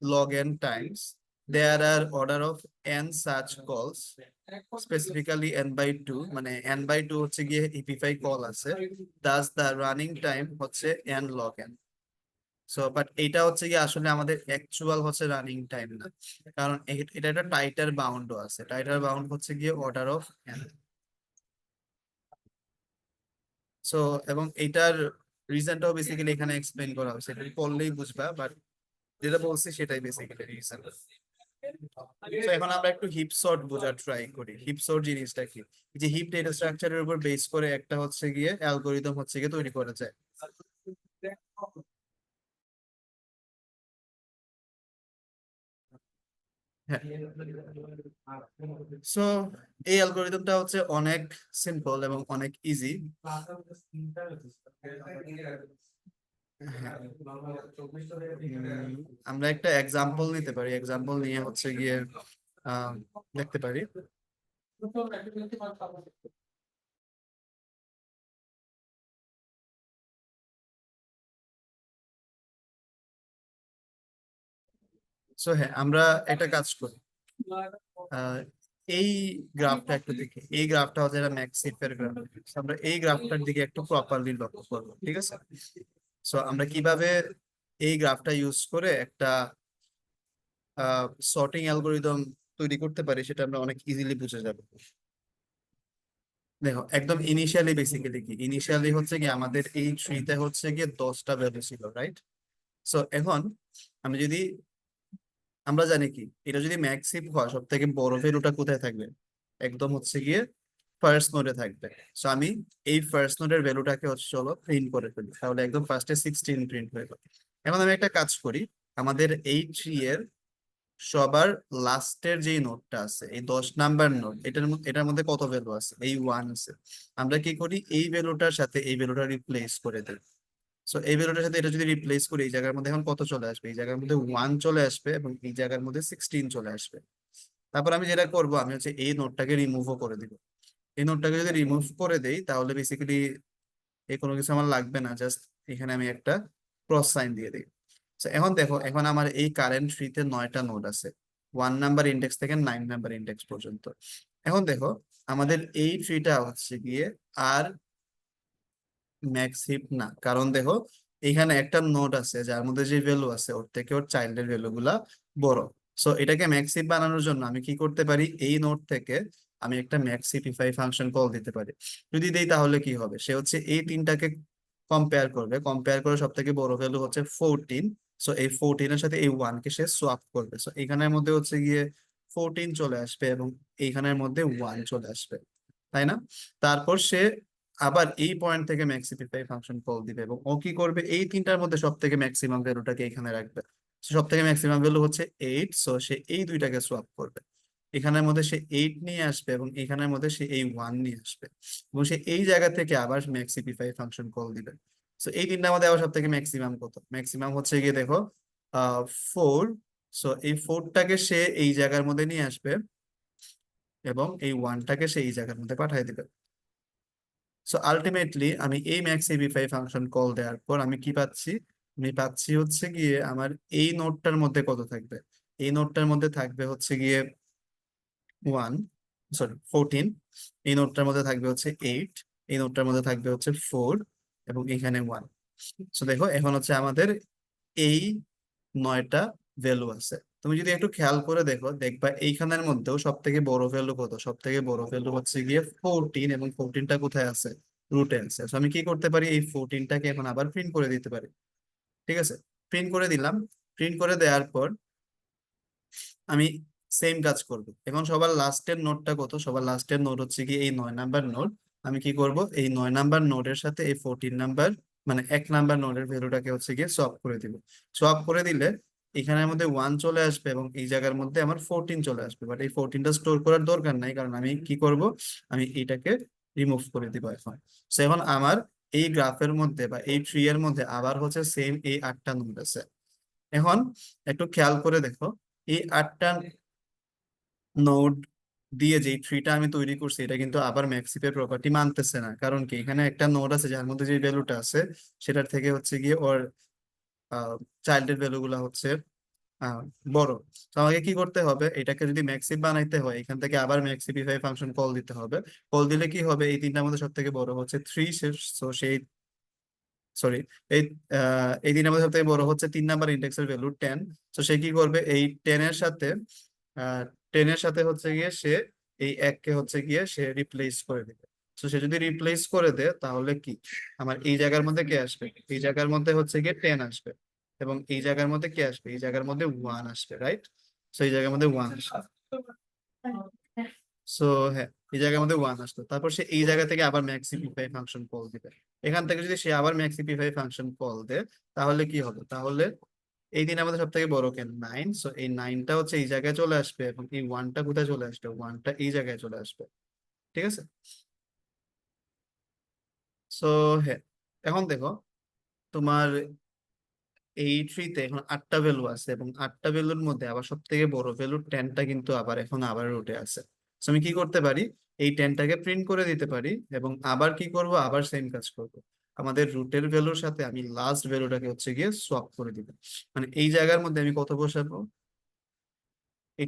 log n times. There are order of n such calls, specifically n/2, মানে n/2 হচ্ছে গিয়ে Hipify call আছে। Thus the running time হচ্ছে n log n। So but এটা হচ্ছে কি আসলে আমাদের অ্যাকচুয়াল হচ্ছে রানিং টাইম না, কারণ এটা একটা টাইটার বাউন্ডও আছে। টাইটার বাউন্ড হচ্ছে গিয়ে অর্ডার অফ n। সো এবং এটার রিজনটাও বেসিক্যালি এখানে এক্সপ্লেন করা হয়েছে, এটা পড়লেই বুঝবা, বাট যেটা বলছি সেটাই বেসিক্যালি রিজন। তো এখন আমরা একটু হিপ সর্ট বোঝার ট্রাই করি। হিপ সর্ট জিনিসটা কি, এই যে হিপ ডেটা স্ট্রাকচারের উপর বেস করে একটা হচ্ছে গিয়ে অ্যালগোরিদম হচ্ছে গিয়ে তৈরি করা যায়। হ্যাঁ, সো এই অ্যালগোরিদমটা হচ্ছে অনেক সিম্পল এবং অনেক ইজি। আমরা একটা এক্সাম্পল নিতে পারি, এক্সাম্পল নিয়ে হচ্ছে গিয়ে আহ দেখতে পারি। সো হ্যাঁ, আমরা একটা কাজ করি। আহ, এই গ্রাফটা একটু দেখি। এই গ্রাফটা হচ্ছে একটা ম্যাক্সিফ এর গ্রাফ। আমরা এই গ্রাফটার দিকে একটু প্রপারলি লক্ষ্য করবো, ঠিক আছে? সো আমরা কিভাবে এই গ্রাফটা ইউজ করে একটা সর্টিং অ্যালগোরিদম তৈরি করতে পারি সেটা আমরা অনেক ইজিলি বুঝে যাবো। দেখো, একদম ইনিশিয়ালি বেসিক্যালি কি, ইনিশিয়ালি হচ্ছে কি আমাদের এই ট্রিতে হচ্ছে গিয়ে 10টা ভ্যালু ছিল, রাইট? সো এখন আমি যদি, আমরা জানি কি এটা যদি ম্যাক্সিভ হয় সব থেকে বড় ভ্যালুটা কোথায় থাকবে? একদম হচ্ছে গিয়ে ফার্স্ট নোডে থাকবে। সো আমি এই ফার্স্ট নোডের ভ্যালুটাকে হচ্ছে চলো প্রিন্ট করে ফেলি, তাহলে একদম ফার্স্টে 16 প্রিন্ট হয়ে গেল। এখন আমি একটা কাজ করি, আমাদের এই ট্রি এর সবার লাস্টের যে নোডটা আছে, এই 10 নাম্বার নোড, এটার মধ্যে কত ভ্যালু আছে? এই 1 আছে। আমরা কি করি, এই ভ্যালুটার সাথে এই ভ্যালুটা রিপ্লেস করে দিই। সো এই ভ্যালুটার সাথে এটা যদি রিপ্লেস করি, এই জায়গার মধ্যে এখন কত চলে আসবে? এই জায়গার মধ্যে 1 চলে আসবে এবং এই জায়গার মধ্যে 16 চলে আসবে। তারপর আমি যেটা করব, আমি হচ্ছে এই নোটটাকে রিমুভও করে দিব। এই নোটটাকে যদি রিমুভ করে দেই তাহলে বেসিক্যালি এই কোনো কিছু আমার লাগবে না, জাস্ট এখানে আমি একটা ক্রস সাইন দিয়ে দিই। তো এখন দেখো, এখন আমার এই কারেন্ট ট্রিতে 9টা নোড আছে, 1 নাম্বার ইন্ডেক্স থেকে 9 নাম্বার ইন্ডেক্স পর্যন্ত। এখন দেখো, আমাদের এই ট্রিটা হচ্ছে গিয়ে আর ম্যাক্স হিপ না, কারণ দেখো এখানে একটা নোড আছে যার মধ্যে যে ভ্যালু আছে ওর থেকে ওর চাইল্ডের ভ্যালু গুলা বড়। সো এটাকে ম্যাক্স হিপ বানানোর জন্য আমি কি করতে পারি, এই নোড থেকে আমি একটা ম্যাক্স হিপিফাই ফাংশন কল দিতে পারি। যদি দেই তাহলে কি হবে, সে হচ্ছে এই তিনটাকে কম্পেয়ার করবে, কম্পেয়ার করে সব থেকে বড় ভ্যালু হচ্ছে 14। সো এই 14 এর সাথে এই 1 কে সে সোয়াপ করবে। সো এখানের মধ্যে হচ্ছে গিয়ে 14 চলে আসবে এবং এইখানের মধ্যে 1 চলে আসবে, তাই না? তারপর সে আবার এই পয়েন্ট থেকে ম্যাক্সিফাই ফাংশন কল দিবে এবং ও কি করবে, এই তিনটার মধ্যে সব থেকে ম্যাক্সিমাম ভ্যালুটাকে এখানে রাখবে। সব থেকে ম্যাক্সিমাম ভ্যালু হচ্ছে 8, সো সে এই দুইটাকে সোয়াপ করবে। এখানের মধ্যে সে 8 নিয়ে আসবে এবং এখানের মধ্যে সে এই 1 নিয়ে আসবে এবং সে এই জায়গা থেকে আবার ম্যাক্সিফাই ফাংশন কল দিবে। সো এই তিনটার মধ্যে আবার সব থেকে ম্যাক্সিমাম কত? ম্যাক্সিমাম হচ্ছে গিয়ে দেখো 4। সো এই 4টাকে সে এই জায়গার মধ্যে নিয়ে আসবে এবং এই 1টাকে সে এই জায়গার মধ্যে পাঠিয়ে দিবে। সো আলটিমেটলি আমি এই ম্যাক্স এবিফাই ফাংশন কল দেওয়ার পর আমি কি পাচ্ছি? আমি পাচ্ছি হচ্ছে গিয়ে আমার এই নোডটার মধ্যে কত থাকবে? এই নোডটার মধ্যে থাকবে হচ্ছে গিয়ে 1, সরি 14। এই নোডটার মধ্যে থাকবে হচ্ছে 8। এই নোডটার মধ্যে থাকবে হচ্ছে 4 এবং এখানে 1। সো দেখো, এখন হচ্ছে আমাদের এই 9টা ভ্যালু আছে। তুমি যদি একটু খেয়াল করে দেখো, দেখবা এইখানের মধ্যেও সব থেকে বড় ভ্যালু কত? সব থেকে বড় ভ্যালু হচ্ছে গিয়ে 14 এবং 14টা কোথায় আছে? রুটে আছে। তো আমি কি করতে পারি, এই 14টাকে এখন আবার প্রিন্ট করে দিতে পারি, ঠিক আছে? প্রিন্ট করে দিলাম। প্রিন্ট করে দেওয়ার পর আমি সেম কাজ করব। এখন সবার লাস্টের নোডটা কত? সবার লাস্টের নোড হচ্ছে কি এই 9 নাম্বার নোড। আমি কি করব, এই 9 নাম্বার নোডের সাথে এই 14 নাম্বার, মানে 1 নাম্বার নোডের ভ্যালুটাকে হচ্ছে গিয়ে সোয়াপ করে দিব। সোয়াপ করে দিলে এখানের মধ্যে 1 চলে আসবে এবং এই জায়গার মধ্যে আমার 14 চলে আসবে, বাট এই 14টা স্টোর করার দরকার নাই, কারণ আমি কি করব, আমি এটাকে রিমুভ করে দিব এখন। সো এখন আমার এই গ্রাফের মধ্যে বা এই ট্রি এর মধ্যে আবার হচ্ছে সেম এই 8টা নোড আছে। এখন একটু খেয়াল করে দেখো, এই 8টা নোড দিয়ে যে ট্রিটা আমি তৈরি করছি এটা কিন্তু আবার ম্যাক্সিপের প্রপার্টি মানতেছে না। কারণ কি, এখানে একটা নোড আছে যার মধ্যে যে ভ্যালুটা আছে সেটার থেকে হচ্ছে গিয়ে ওর চাইল্ডের ভ্যালু গুলা হচ্ছে আহ, বড়। তো আমাকে কি করতে হবে, এটাকে যদি ম্যাক্সিপ বানাইতে হয় এখান থেকে আবার ম্যাক্সিফাই ফাংশন কল দিতে হবে। কল দিলে কি হবে, এই তিনটার মধ্যে সব থেকে বড় হচ্ছে 3। সো সেই, সরি, এই এই তিনটার মধ্যে সব থেকে বড় হচ্ছে 3 নাম্বার ইন্ডেক্সের ভ্যালু 10। তো সে কি করবে, এই 10 এর সাথে 10 এর সাথে হচ্ছে গিয়ে সে এই 1কে হচ্ছে গিয়ে সে রিপ্লেস করে দিবে। তো সে যদি রিপ্লেস করে দেয় তাহলে কি আমার এই জায়গার মধ্যে কে আসবে? এই জায়গার মধ্যে হচ্ছে গিয়ে 10 আসবে এবং এই জায়গার মধ্যে কে আসবে? এই জায়গার মধ্যে 1 আসবে, রাইট? সো এই জায়গার মধ্যে 1 আসবে। সো হ্যাঁ, এই জায়গার মধ্যে 1 আসলো, তারপর সে এই জায়গা থেকে আবার ম্যাক্সিফাই ফাংশন কল দিবে। এখান থেকে যদি সে আবার ম্যাক্সিফাই ফাংশন কল দেয় তাহলে কি হবে? তাহলে এই দিন আমাদের সব থেকে বড় কেন 9। সো এই 9টা হচ্ছে এই জায়গায় চলে আসবে এবং এই 1টা কোথায় চলে আসবে? 1টা এই জায়গায় চলে আসবে, ঠিক আছে? সো হ্যাঁ, এখন দেখো, তোমার এই ট্রিতে এখন 8টা ভ্যালু আছে এবং 8টা ভ্যালুর মধ্যে আবার সব থেকে বড় ভ্যালু 10টা কিন্তু আবার এখন আবার রুটে আছে। আমি কি করতে পারি, এই 10টাকে প্রিন্ট করে দিতে পারি এবং আবার কি করব, আবার সেম কাজ করব, আমাদের রুটের ভ্যালুর সাথে আমি লাস্ট ভ্যালুটাকে হচ্ছে গিয়ে সোয়াপ করে দিব। মানে এই জায়গার মধ্যে আমি কত বসাবো, এই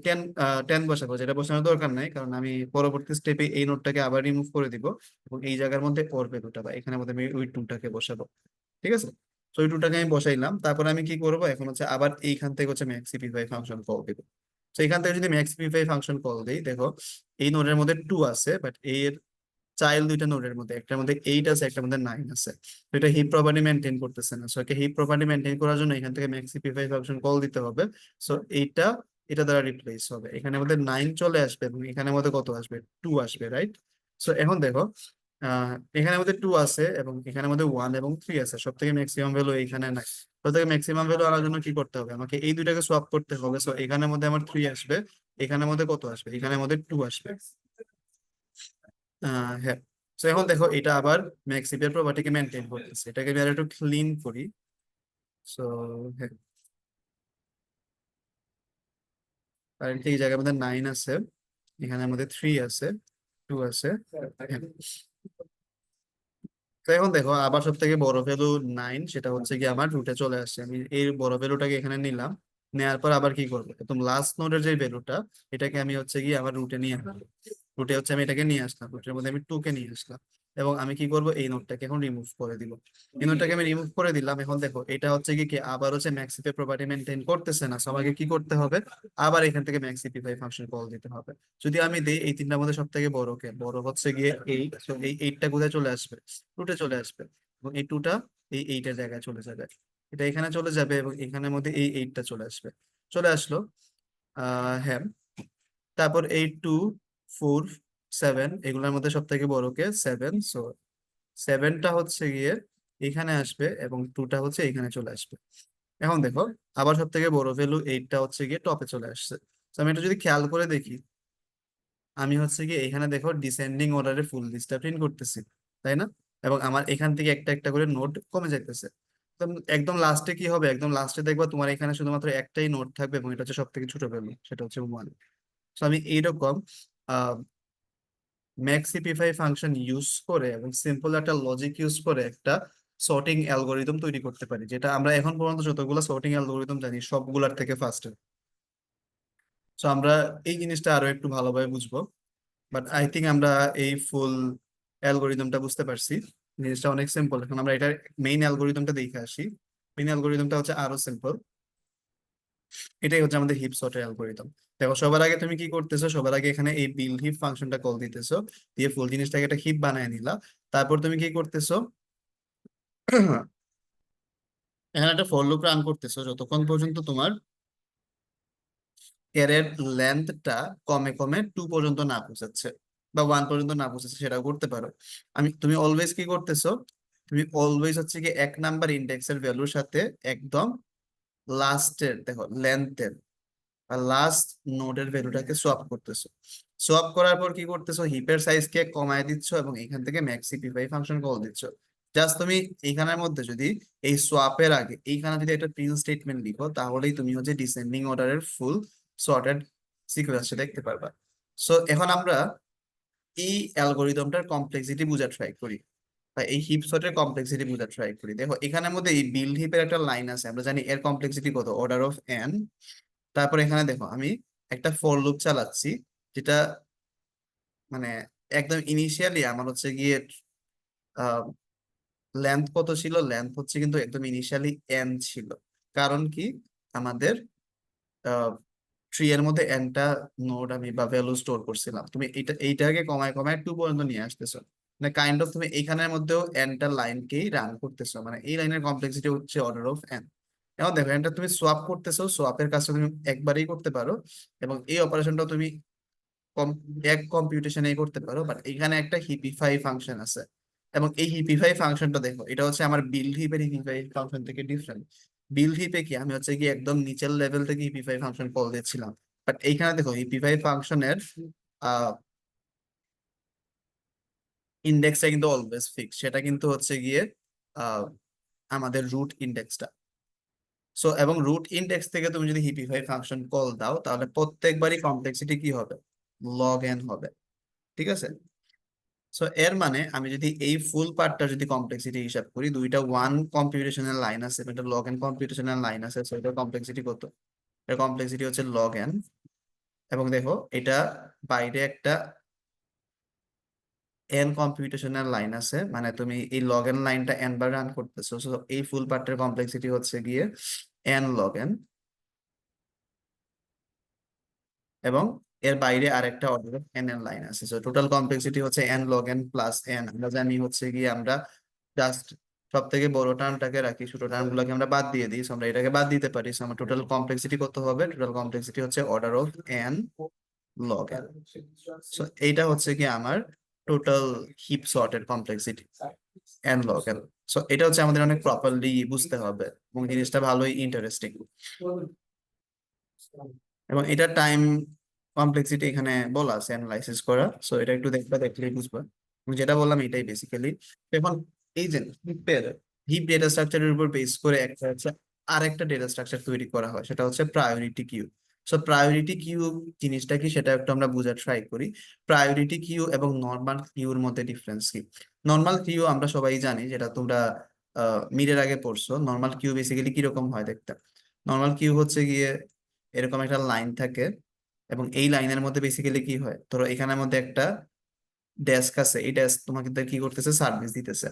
10 বসাবো, যেটা বসানোর দরকার নাই, কারণ আমি পরবর্তী স্টেপে এই নোটটাকে আবার রিমুভ করে দিব এবং এই জায়গার মধ্যে ওর ভ্যালুটা বা এখানের মধ্যে আমি ওই টুটাকে বসাবো। ঠিক আছে, তো ওই টুটাকে আমি বসাইলাম, তারপরে আমি কি করব, এখন হচ্ছে আবার এইখান থেকে হচ্ছে ম্যাক্সিপিফাই ফাংশন কল দিব। তো এখান থেকে যদি ম্যাক্সিপিফাই ফাংশন কল দিই, দেখো এই নোডের মধ্যে 2 আছে, বাট এর চাইল্ড দুইটা নোডের মধ্যে একটার মধ্যে 8 আছে, একটার মধ্যে 9 আছে। তো এটা হিপ প্রপার্টি মেনটেন করতেছে না, সো একে হিপ প্রপার্টি মেনটেন করার জন্য এখান থেকে ম্যাক্সিপিফাই ফাংশন কল দিতে হবে। সো এইটা এটা দ্বারা রিপ্লেস হবে, এখানে মধ্যে 9 চলে আসবে এবং এখানের মধ্যে কত আসবে, 2 আসবে, রাইট? সো এখন দেখো এখানের মধ্যে 2 আছে এবং এখানের মধ্যে 1 এবং 3 আছে, সব থেকে ম্যাক্সিমাম ভ্যালু এইখানে নাই। সব থেকে ম্যাক্সিমাম ভ্যালু আনার জন্য কি করতে হবে, আমাকে এই দুইটাকে সোয়াপ করতে হবে। সো এখানের মধ্যে আমার 3 আসবে, এখানের মধ্যে কত আসবে, এখানের মধ্যে 2 আসবে। হ্যাঁ, তো এখন দেখো এটা আবার ম্যাক্সিপিয়ার প্রপার্টিকে মেনটেন করতেছে, এটাকে আমি আর একটু ক্লিন করি। সো হ্যাঁ, কারেন্টলি এই জায়গার মধ্যে 9 আছে, এখানের মধ্যে 3 আছে, 2 আছে। হ্যাঁ, তো এখন দেখো আবার সব থেকে বড় ভ্যালু 9, সেটা হচ্ছে কি আমার রুটে চলে আসছে, আমি এই বড় ভ্যালুটাকে এখানে নিলাম। নেওয়ার পর আবার কি করবো, একদম লাস্ট নোডের যে ভ্যালুটা, এটাকে আমি হচ্ছে কি আমার রুটে নিয়ে আসবো। রুটে হচ্ছে আমি এটাকে নিয়ে আসলাম, রুটের মধ্যে আমি 2 কে নিয়ে আসলাম এবং আমি কি করব, এই নোটটাকে এখন রিমুভ করে দিব। এই নোটটাকে আমি রিমুভ করে দিলাম। এখন দেখো এটা হচ্ছে কি কি আবার হচ্ছে ম্যাক্সিফাই প্রপার্টি মেনটেন করতেছে না, সো আমাকে কি করতে হবে, আবার এখান থেকে ম্যাক্সিফাই ফাংশন কল দিতে হবে। যদি আমি দেই এই তিনটার মধ্যে সব থেকে বড় কে, বড় হচ্ছে গিয়ে 8, তো এই 8টা কোথায় চলে আসবে, রুটে চলে আসবে এবং এই 2টা এই 8 এর জায়গায় চলে যাবে, এটা এখানে চলে যাবে এবং এখানের মধ্যে এই 8টা চলে আসবে। চলে আসলো। হ্যাঁ, তারপর 8, 2, 4, 7 এগুলোর মধ্যে সব থেকে বড় কে 7, সো 7টা হচ্ছে গিয়ে এখানে আসবে এবং 2টা হচ্ছে এখানে চলে আসবে। এখন দেখো আবার সব থেকে বড় ভ্যালু 8টা হচ্ছে গিয়ে টপে চলে আসছে। তো আমি এটা যদি খেয়াল করে দেখি, আমি হচ্ছে গিয়ে এখানে দেখো ডিসেন্ডিং অর্ডারে ফুল লিস্টটা প্রিন্ট করতেছি, তাই না? এবং আমার এখান থেকে একটা একটা করে নোট কমে যাইতেছে। তো একদম লাস্টে কি হবে, একদম লাস্টে দেখবা তোমার এখানে শুধুমাত্র একটাই নোট থাকবে এবং এটা হচ্ছে সব থেকে ছোট ভ্যালু, সেটা হচ্ছে 1। তো আমি এইরকম ম্যাক্সিপিফাই ফাংশন ইউজ করে এবং সিম্পল একটা লজিক ইউজ করে একটা সর্টিং অ্যালগোরিদম তৈরি করতে পারি, যেটা আমরা এখন পর্যন্ত যতগুলো সর্টিং অ্যালগোরিদম জানি সবগুলার থেকে ফাস্ট। সো আমরা এই জিনিসটা আরো একটু ভালোভাবে বুঝবো, বাট আই থিঙ্ক আমরা এই ফুল অ্যালগোরিদমটা বুঝতে পারছি। জিনিসটা অনেক সিম্পল, এখন আমরা এটা মেইন অ্যালগোরিদমটা দেখে আসি। মেইন অ্যালগোরিদমটা হচ্ছে আরো সিম্পল, এটাই হচ্ছে আমাদের হিপ সর্টের অ্যালগোরিদম। দেখো সবার আগে তুমি কি করতেছো, সবার আগে এখানে এই বিল হিপ ফাংশনটা কল দিতেছো, দিয়ে ফুল জিনিসটাকে একটা হিপ বানায় নিলা। তারপর তুমি কি করতেছো, এখানে একটা ফর লুপ রান করতেছো যতক্ষণ পর্যন্ত তোমার এর লেন্থটা কমে কমে 2 পর্যন্ত না পৌঁছাচ্ছে বা 1 পর্যন্ত না পৌঁছাচ্ছে, সেটাও করতে পারো। তুমি অলওয়েজ কি করতেছো, তুমি অলওয়েজ হচ্ছে কি 1 নাম্বার ইন্ডেক্সের ভ্যালুর সাথে একদম লাস্টের দেখো লেন্থের আর লাস্ট নোডের ভ্যালুটাকে সোয়াপ করতেছো। সোয়াপ করার পর কি করতেছো, হিপের সাইজকে কমায় দিচ্ছ এবং এখান থেকে ম্যাক্সিপিফাই ফাংশন কল দিচ্ছ। জাস্ট তুমি এইখানের মধ্যে যদি এই সোয়াপের আগে এইখানে যদি একটা প্রিন্ট স্টেটমেন্ট লিখো, তাহলেই তুমি হচ্ছে ডিসেন্ডিং অর্ডারের ফুল সর্টেড সিকোয়েন্সটা দেখতে পারবা। সো এখন আমরা এই অ্যালগোরিদমটার কমপ্লেক্সিটি বোঝার ট্রাই করি বা এই হিপ সর্টের কমপ্লেক্সিটি বোঝার ট্রাই করি। দেখো এখানের মধ্যে এই বিল্ড হিপের একটা লাইন আছে, আমরা জানি এর কমপ্লেক্সিটি কত, অর্ডার অফ এন। তারপর এখানে দেখো আমি একটা ফর লুপ চালাচ্ছি, যেটা মানে একদম ইনিশিয়ালি আমার হচ্ছে গিয়ে লেন্থ কত ছিল, লেন্থ হচ্ছে কিন্তু একদম ইনিশিয়ালি এন ছিল। কারণ কি, আমাদের ট্রি এর মধ্যে এনটা নোড আমি বা ভ্যালু স্টোর করছিলাম, তুমি এইটাকে কমায় কমায় 2 পর্যন্ত নিয়ে আসতেছো। মানে কাইন্ড অফ তুমি এখানের মধ্যেও এনটা লাইনকেই রান করতেছো, মানে এই লাইনের কমপ্লেক্সিটি হচ্ছে অর্ডার অফ এন। এখন দেখো এটা তুমি সোয়াপ করতেছো, সোয়াপের কাজটা তুমি একবারেই করতে পারো এবং এই অপারেশনটা তুমি এক কম্পিউটেশনে করতে পারো, বাট এখানে একটা হিপিফাই ফাংশন আছে এবং এই হিপিফাই ফাংশনটা দেখো এটা হচ্ছে আমার বিল্ড হিপের হিপিফাই ফাংশন থেকে ডিফারেন্ট। বিল্ড হিপে কি আমি হচ্ছে কি একদম নিচের লেভেল থেকে হিপিফাই ফাংশন কল দিচ্ছিলাম, বাট এইখানে দেখো হিপিফাই ফাংশনের ইন্ডেক্সটা কিন্তু অলওয়েজ ফিক্স, সেটা কিন্তু হচ্ছে গিয়ে আহ, আমাদের রুট ইন্ডেক্সটা। সো এবং রুট ইন্ডেক্স থেকে তুমি যদি হিপিফাই ফাংশন কল দাও, তাহলে প্রত্যেকবারই কমপ্লেক্সিটি কি হবে, লগ এন হবে, ঠিক আছে। সো এর মানে আমি যদি এই ফুল পার্টটা যদি কমপ্লেক্সিটি হিসাব করি, দুইটা ওয়ান কম্পিউটেশনাল লাইন আছে, এটা লগ এন কম্পিউটেশনাল লাইন আছে, সো এটা কমপ্লেক্সিটি কত? এর কমপ্লেক্সিটি হচ্ছে লগ এন। এবং দেখো এটা বাইরে একটা এন কম্পিউটেশনাল লাইন আছে, মানে তুমি এই লগ এন লাইনটা এন বার রান করতেছো, সো এই ফুল পার্টের কমপ্লেক্সিটি হচ্ছে গিয়ে এন লগ এন। এবং এর বাইরে আরেকটা অর্ডার অফ এন এর লাইন আছে, সো টোটাল কমপ্লেক্সিটি হচ্ছে N log N plus N. আমরা জানি হচ্ছে গিয়ে আমরা জাস্ট সব থেকে বড় টার্মটাকে রাখি, ছোট টার্ম গুলোকে আমরা বাদ দিয়ে দিই, so আমরা এটাকে বাদ দিতে পারি। So আমার টোটাল কমপ্লেক্সিটি কত হবে? টোটাল কমপ্লেক্সিটি হচ্ছে order of n log n. So এইটা হচ্ছে কি আমার টোটাল হিপ সর্টের complexity n log n. So এটা হচ্ছে আমাদের অনেক প্রপারলি বুঝতে হবে, এবং জিনিসটা ভালোই ইন্টারেস্টিং। এবং এটা টাইম কমপ্লেক্সিটি এখানে বলা আছে অ্যানালাইসিস করা, সো এটা একটু দেখবা, দেখলেই বুঝবা। এবং যেটা বললাম এটাই বেসিক্যালি। এখন এই যে হিপের হিপ ডেটা স্ট্রাকচারের উপর বেস করে একটা হচ্ছে আরেকটা ডেটা স্ট্রাকচার তৈরি করা হয়, সেটা হচ্ছে priority queue. So priority queue জিনিসটা কি সেটা একটু আমরা বোঝার ট্রাই করি। প্রায়োরিটি কিউ এবং নর্মাল কিউর মধ্যে ডিফারেন্স কি? নর্মাল কিউ আমরা সবাই জানি, যেটা তোমরা মিডের আগে পড়ছো। নর্মাল কিউ বেসিক্যালি কিরকম হয় দেখতে? নর্মাল কিউ হচ্ছে গিয়ে এরকম একটা লাইন থাকে, এবং এই লাইনের মধ্যে বেসিক্যালি কি হয়, ধরো এখানের মধ্যে একটা ডেস্ক আছে, এই ডেস্ক তোমাকে কি করতেছে? সার্ভিস দিতেছে।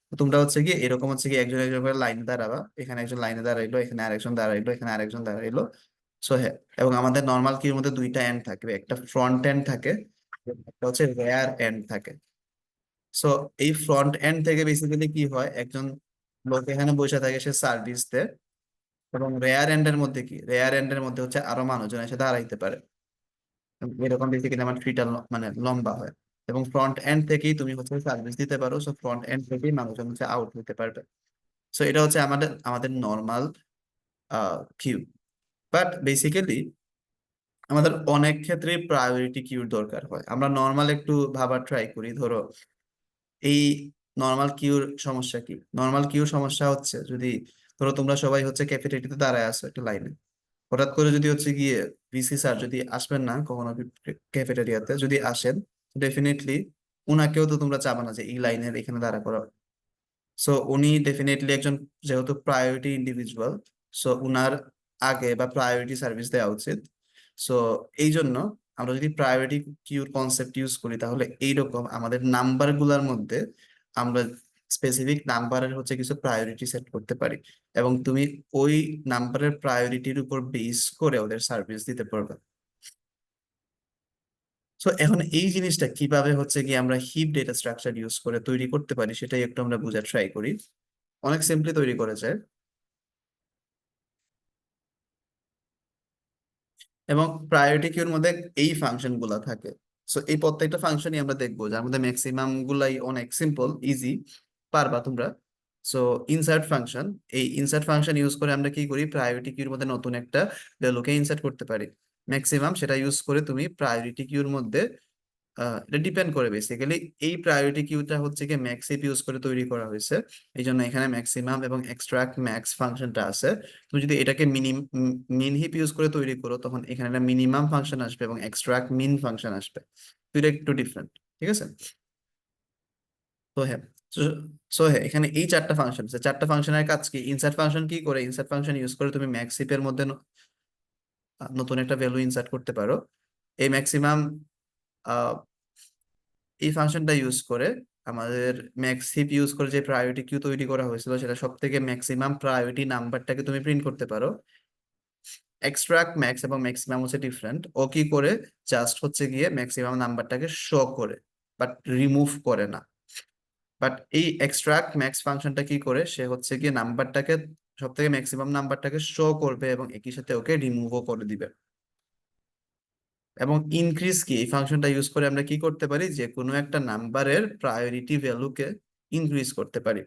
তো তোমরা হচ্ছে কি এরকম হচ্ছে কি একজন একজন করে লাইনে দাঁড়াবা, এখানে একজন লাইনে দাঁড়াইলো, এখানে আরেকজন দাঁড়াইলো, এখানে আরেকজন দাঁড়াইলো। সো হ্যাঁ, এবং আমাদের নর্মাল কিউর মধ্যে দুইটা এন্ড থাকবে, একটা ফ্রন্ট এন্ড থাকে, একটা হচ্ছে রেয়ার এন্ড থাকে। সো এই ফ্রন্ট এন্ড থেকে বেসিক্যালি কি হয়, একজন লোক এখানে বসে থাকে, সে সার্ভিস দেয়। এবং রেয়ার এন্ডের মধ্যে কি, রেয়ার এন্ডের মধ্যে হচ্ছে আরো মানুষজন এসে দাঁড়াইতে পারে, এরকম বেসিক্যালি আমার ট্রিটা মানে লম্বা হয়। এবং ফ্রন্ট এন্ড থেকেই তুমি হচ্ছে সার্ভিস দিতে পারো, সো ফ্রন্ট এন্ড থেকেই মানুষজন হচ্ছে আউট হতে পারবে। সো এটা হচ্ছে আমাদের আমাদের নর্মাল কিউ। বাট বেসিক্যালি আমাদের অনেক ক্ষেত্রে প্রায়োরিটি কিউর দরকার হয়। আমরা নর্মাল একটু ভাবার ট্রাই করি, ধরো এই নর্মাল কিউর সমস্যা কি? নর্মাল কিউর সমস্যা হচ্ছে যদি ধরো তোমরা সবাই হচ্ছে ক্যাফেটেরিয়াতে দাঁড়ায় আছো একটা লাইনে, হঠাৎ করে যদি হচ্ছে গিয়ে ভিসি স্যার যদি আসবেন না কখনো ক্যাফেটেরিয়াতে, যদি আসেন, ডেফিনেটলি উনাকেও তো তোমরা চাবা না যে এই লাইনের এখানে দাঁড়া করা। সো উনি ডেফিনেটলি একজন, যেহেতু প্রায়োরিটি ইন্ডিভিজুয়াল, সো উনার আগে বা প্রায়োরিটি সার্ভিস দেওয়া উচিত। সো এই জন্য আমরা যদি প্রায়োরিটি কিউর কনসেপ্ট ইউজ করি, তাহলে এইরকম আমাদের নাম্বার গুলার মধ্যে আমরা স্পেসিফিক নাম্বারের হচ্ছে কিছু প্রায়োরিটি সেট করতে পারি, এবং তুমি ওই নাম্বারের প্রায়োরিটির উপর বেস করে ওদের সার্ভিস দিতে পারবে। সো এখন এই জিনিসটা কিভাবে হচ্ছে কি আমরা হিপ ডেটা স্ট্রাকচার ইউজ করে তৈরি করতে পারি, সেটাই একটু আমরা বোঝার ট্রাই করি। অনেক সিম্পলি তৈরি করা যায়। এবং প্রায়োরিটি কিউর মধ্যে এই ফাংশন গুলা থাকে। সো এই প্রত্যেকটা ফাংশনই আমরা দেখবো, যার মধ্যে ম্যাক্সিমাম গুলাই অনেক সিম্পল, ইজি, পারবা তোমরা। সো ইনসার্ট ফাংশন, এই ইনসার্ট ফাংশন ইউজ করে আমরা কি করি, প্রায়োরিটি কিউর মধ্যে নতুন একটা ভ্যালুকে ইনসার্ট করতে পারি। ম্যাক্সিমাম সেটা ইউজ করে তুমি প্রায়োরিটি কিউর মধ্যে এটা ডিপেন্ড করে বেসিক্যালি। এই প্রায়োরিটি কিউটা হচ্ছে কি ম্যাক্স হিপ ইউজ করে তৈরি করা হয়েছে, এই জন্য এখানে ম্যাক্সিমাম এবং এক্সট্রাক্ট ম্যাক্স ফাংশনটা আছে। তুমি যদি এটাকে মিন হিপ ইউজ করে তৈরি করো, তখন এখানে একটা মিনিমাম ফাংশন আসবে এবং এক্সট্রাক্ট মিন ফাংশন আসবে। তো এটা একটু ডিফারেন্ট, ঠিক আছে। তো হ্যাঁ, সো হ্যাঁ, এখানে এই চারটা ফাংশন আছে, চারটা ফাংশনের কাজ কি? ইনসার্ট ফাংশন কি করে, ইনসার্ট ফাংশন ইউজ করে তুমি ম্যাক্স হিপের মধ্যে নতুন একটা ভ্যালু ইনসার্ট করতে পারো। এই ম্যাক্সিমাম এই ফাংশনটা ইউজ করে আমাদের ম্যাক্স হিপ ইউজ করে যে প্রায়োরিটি কিউ তৈরি করা হয়েছিল, সেটা সব থেকে ম্যাক্সিমাম প্রায়োরিটি নাম্বারটাকে তুমি প্রিন্ট করতে পারো। এক্সট্রাক্ট ম্যাক্স এবং ম্যাক্সিমাম হচ্ছে ডিফারেন্ট। ও কি করে, জাস্ট হচ্ছে গিয়ে ম্যাক্সিমাম নাম্বারটাকে শো করে, বাট রিমুভ করে না। বাট এই এক্সট্রাক্ট ম্যাক্স ফাংশনটা কি করে, সে হচ্ছে গিয়ে নাম্বারটাকে, সব থেকে ম্যাক্সিমাম নাম্বারটাকে শো করবে এবং একই সাথে ওকে রিমুভও করে দিবে। এবং ইনক্রিজ কি, এই ফাংশনটা ইউজ করে আমরা কি করতে পারি, যে কোনো একটা নাম্বারের প্রায়োরিটি ভ্যালুকে ইনক্রিজ করতে পারি।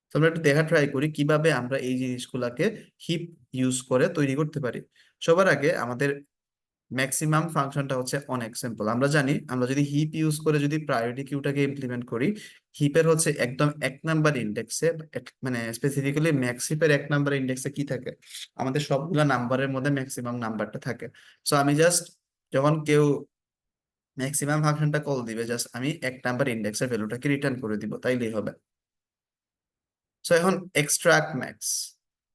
তো আমরা একটু দেখা ট্রাই করি কিভাবে আমরা এই জিনিসগুলাকে হিপ ইউজ করে তৈরি করতে পারি। সবার আগে আমাদের ম্যাক্সিমাম ফাংশনটা হচ্ছে অনেক সিম্পল। আমরা জানি আমরা যদি হিপ ইউজ করে যদি প্রায়োরিটি কিউটাকে ইমপ্লিমেন্ট করি, হিপের হচ্ছে একদম এক নাম্বার ইন্ডেক্সে, মানে স্পেসিফিক্যালি ম্যাক্স হিপের এক নাম্বার ইন্ডেক্সে কি থাকে, আমাদের সবগুলা নাম্বারের মধ্যে ম্যাক্সিমাম নাম্বারটা থাকে। সো আমি জাস্ট, যখন কেউ ম্যাক্সিমাম ফাংশনটা কল দিবে, জাস্ট আমি এক নাম্বার ইন্ডেক্সের ভ্যালুটাকে রিটার্ন করে দিব, তাইলেই হবে। সো এখন এক্সট্রাক্ট ম্যাক্স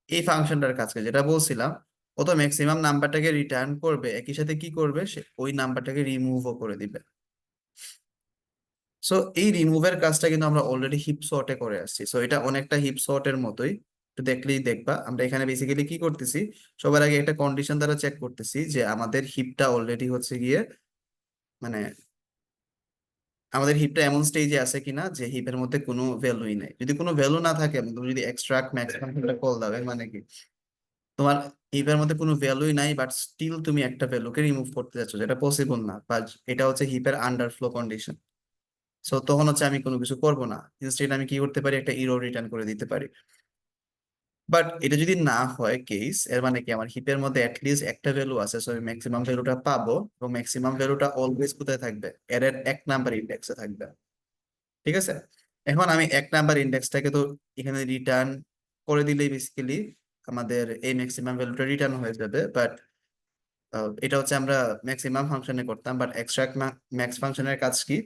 এই ফাংশনটার কাছে যেটা বলছিলাম, ও তো ম্যাক্সিমাম নাম্বারটাকে রিটার্ন করবে, একই সাথে কি করবে, সে ওই নাম্বারটাকে রিমুভও করে দিবে। সো এই রিমুভের কাজটা কিন্তু আমরা অলরেডি হিপ সর্টে করে আসছি, সো এটা অনেকটা হিপ সর্টের মতোই। একটু দেখলেই দেখবা আমরা এখানে বেসিক্যালি কি করতেছি, সবার আগে একটা কন্ডিশন দ্বারা চেক করতেছি যে আমাদের হিপটা অলরেডি হচ্ছে গিয়ে, মানে আমাদের হিপটা এমন স্টেজে আছে কিনা যে হিপের মধ্যে কোনো ভ্যালুই নাই। যদি কোনো ভ্যালু না থাকে এবং তুমি যদি এক্সট্রাক্ট ম্যাক্স ফাংশনটা কল দাও, এর মানে কি, তোমার হিপের মধ্যে কোনো ভ্যালুই নাই বাট স্টিল তুমি একটা ভ্যালুকে রিমুভ করতে যাচ্ছ, যেটা পসিবল না, বা এটা হচ্ছে হিপের আন্ডারফ্লো কন্ডিশন। সো তখন হচ্ছে আমি কোনো কিছু করব না, ইনস্টেড আমি কি করতে পারি, একটা ইরর রিটার্ন করে দিতে পারি। বাট এটা যদি না হয় কেস, এর মানে কি আমার হিপের মধ্যে অ্যাটলিস্ট একটা ভ্যালু আছে, সো আমি ম্যাক্সিমাম ভ্যালুটা পাবো, এবং ম্যাক্সিমাম ভ্যালুটা অলওয়েজ কোথায় থাকবে, এর এক নাম্বার ইন্ডেক্সে থাকবে। ঠিক আছে, এখন আমি এক নাম্বার ইন্ডেক্সটাকে তো এখানে রিটার্ন করে দিলেই বেসিক্যালি আমাদের এই ম্যাক্সিমাম ভ্যালুটা রিটার্ন হয়ে যাবে। বাট এটা হচ্ছে আমরা ম্যাক্সিমাম ফাংশনে করতাম, বাট এক্সট্রাক্ট ম্যাক্স ফাংশনের কাজ কি,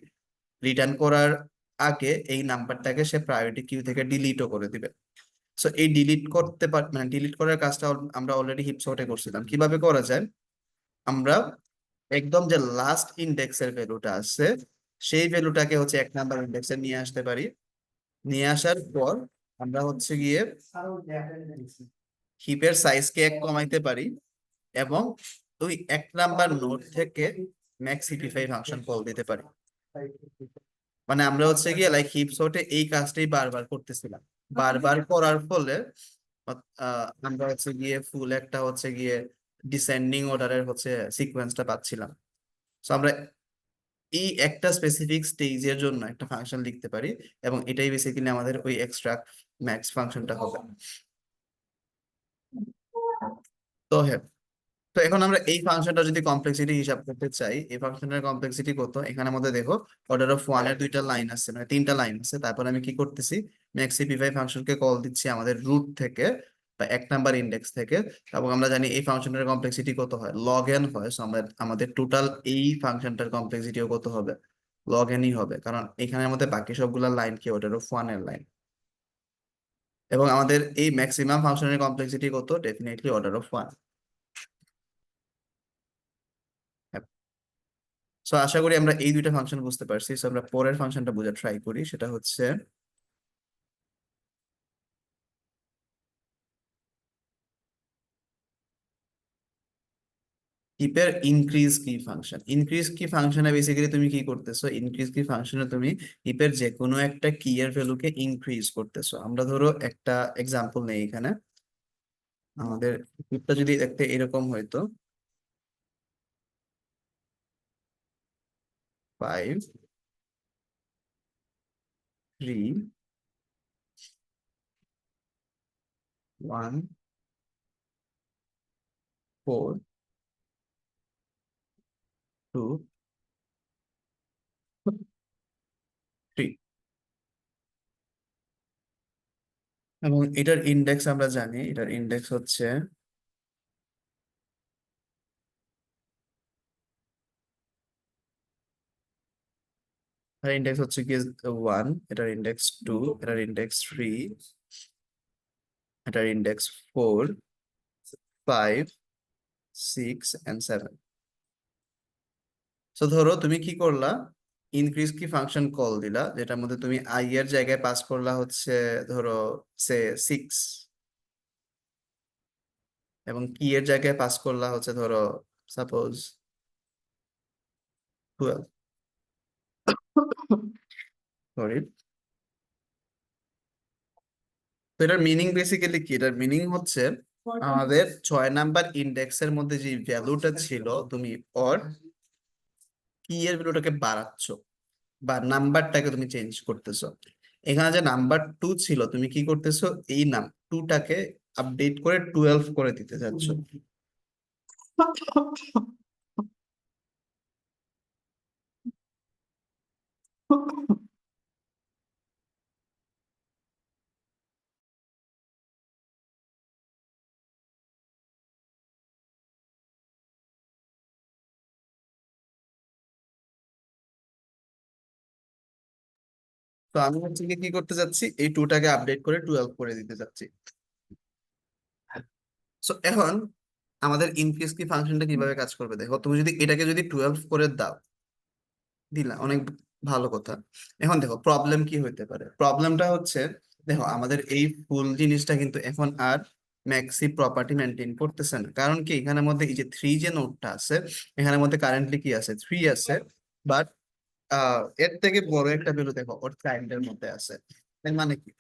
রিটার্ন করার আগে এই নাম্বারটাকে সে প্রায়োরিটি কিউ থেকে ডিলিটও করে দিবে। সো এই ডিলিট করতে মানে ডিলিট করার কাজটা আমরা অলরেডি হিপ সর্টে করছিলাম। কিভাবে করা যায়, আমরা একদম যে লাস্ট ইন্ডেক্সের ভ্যালুটা আছে, সেই ভ্যালুটাকে হচ্ছে এক নাম্বার ইন্ডেক্সে নিয়ে আসতে পারি। নিয়ে আসার পর আমরা হচ্ছে গিয়ে হিপের সাইজকে এক কমাইতে পারি, এবং ওই এক নাম্বার নোড থেকে ম্যাক্স হিপিফাই ফাংশন কল দিতে পারি। মানে আমরা হচ্ছে গিয়ে লাইক হিপ সর্টে এই কাজটাই বারবার করতেছিলাম, বারবার করার ফলে আমরা হচ্ছে গিয়ে ফুল একটা হচ্ছে গিয়ে ডিসেন্ডিং অর্ডারের হচ্ছে সিকোয়েন্সটা পাচ্ছিলাম। তো আমরা এই একটা স্পেসিফিক স্টেজের জন্য একটা ফাংশন লিখতে পারি, এবং এটাই বেসিক্যালি আমাদের ওই এক্সট্রাক্ট ম্যাক্স ফাংশনটা হবে। তো হ্যাঁ, তো এখন আমরা এই ফাংশনটা যদি কমপ্লেক্সিটি হিসাব করতে চাই, এই ফাংশনের কমপ্লেক্সিটি কত, এখানে আমাদের দেখো অর্ডার অফ ওয়ান এর দুইটা লাইন আছে, মানে তিনটা লাইন আছে। তারপর আমি কি করতেছি, ম্যাক্সিফাই ফাংশনকে কল দিচ্ছি আমাদের রুট থেকে বা এক নাম্বার ইন্ডেক্স থেকে। এবং আমরা জানি এই ফাংশনের কমপ্লেক্সিটি কত হয়, লগ এন হয়। সো আমরা আমাদের টোটাল এই ফাংশনটার কমপ্লেক্সিটিও কত হবে, লগ এনই হবে, কারণ এখানে আমাদের বাকি সবগুলা লাইন কি অর্ডার অফ ওয়ান এর লাইন। এবং আমাদের এই ম্যাক্সিমাম ফাংশনের কমপ্লেক্সিটি কত, definitely order of one. So আশা করি আমরা এই দুইটা ফাংশন বুঝতে পারছি। সো আমরা পরের ফাংশনটা বোঝার ট্রাই করি, সেটা হচ্ছে হিপের ইনক্রিজ কি ফাংশন। ইনক্রিজ কি ফাংশনে বেসিক্যালি তুমি কি করতেছো, ইনক্রিজ কি ফাংশনে তুমি হিপের যে কোনো একটা কি এর ভ্যালুকে ইনক্রিজ করতেছো। আমরা ধরো একটা এক্সাম্পল নেই এখানে, আমাদের হিপটা যদি দেখতে এরকম হইতো, 5 3 1 4 2 3, এবং এটার ইন্ডেক্স আমরা জানি, এটার ইন্ডেক্স হচ্ছে, এটার ইন্ডেক্স হচ্ছে কি 1, এটার ইন্ডেক্স 2, এটার ইন্ডেক্স 3, এটার ইন্ডেক্স 4, 5, 6 এন্ড 7। সো ধরো তুমি কি করলা, ইনক্রিজ কি ফাংশন কল দিলা, যেটার মধ্যে তুমি আই এর জায়গায় পাস করলা হচ্ছে ধরো সে 6, এবং কি এর জায়গায় পাস করলা হচ্ছে ধরো সাপোজ 12। সরি, তো এটার মিনিং বেসিক্যালি কি, এটার মিনিং হচ্ছে আমাদের 6 নাম্বার ইন্ডেক্সের মধ্যে যে ভ্যালুটা ছিল, তুমি ওর কি এর ভ্যালুটাকে বাড়াচ্ছ, বা নাম্বারটাকে তুমি চেঞ্জ করতেছো। এখানে যে নাম্বার 2 ছিল, তুমি কি করতেছো, এই নাম 2টাকে আপডেট করে 12 করে দিতে চাচ্ছ। তো আমি হচ্ছে কি করতে যাচ্ছি, এই 2টাকে আপডেট করে 12 করে দিতে যাচ্ছি। সো এখন আমাদের ইনক্রিজ কি ফাংশনটা কিভাবে কাজ করবে দেখো, তুমি যদি এটাকে যদি 12 করে দাও, দিলা অনেক ভালো কথা। এখন দেখো প্রবলেম কি হইতে পারে, প্রবলেমটা হচ্ছে দেখো আমাদের এই ফুল জিনিসটা কিন্তু এখন আর ম্যাক্সি প্রপার্টি মেনটেন করতেছে না। কারণ কি, এখানের মধ্যে এই যে 3 যে নোটটা আছে, এখানের মধ্যে কারেন্টলি কি আছে, 3 আছে। বাট এর থেকে বড় একটা ভ্যালু দেখো ওর চাইল্ডের মধ্যে আছে। এর মানে কি,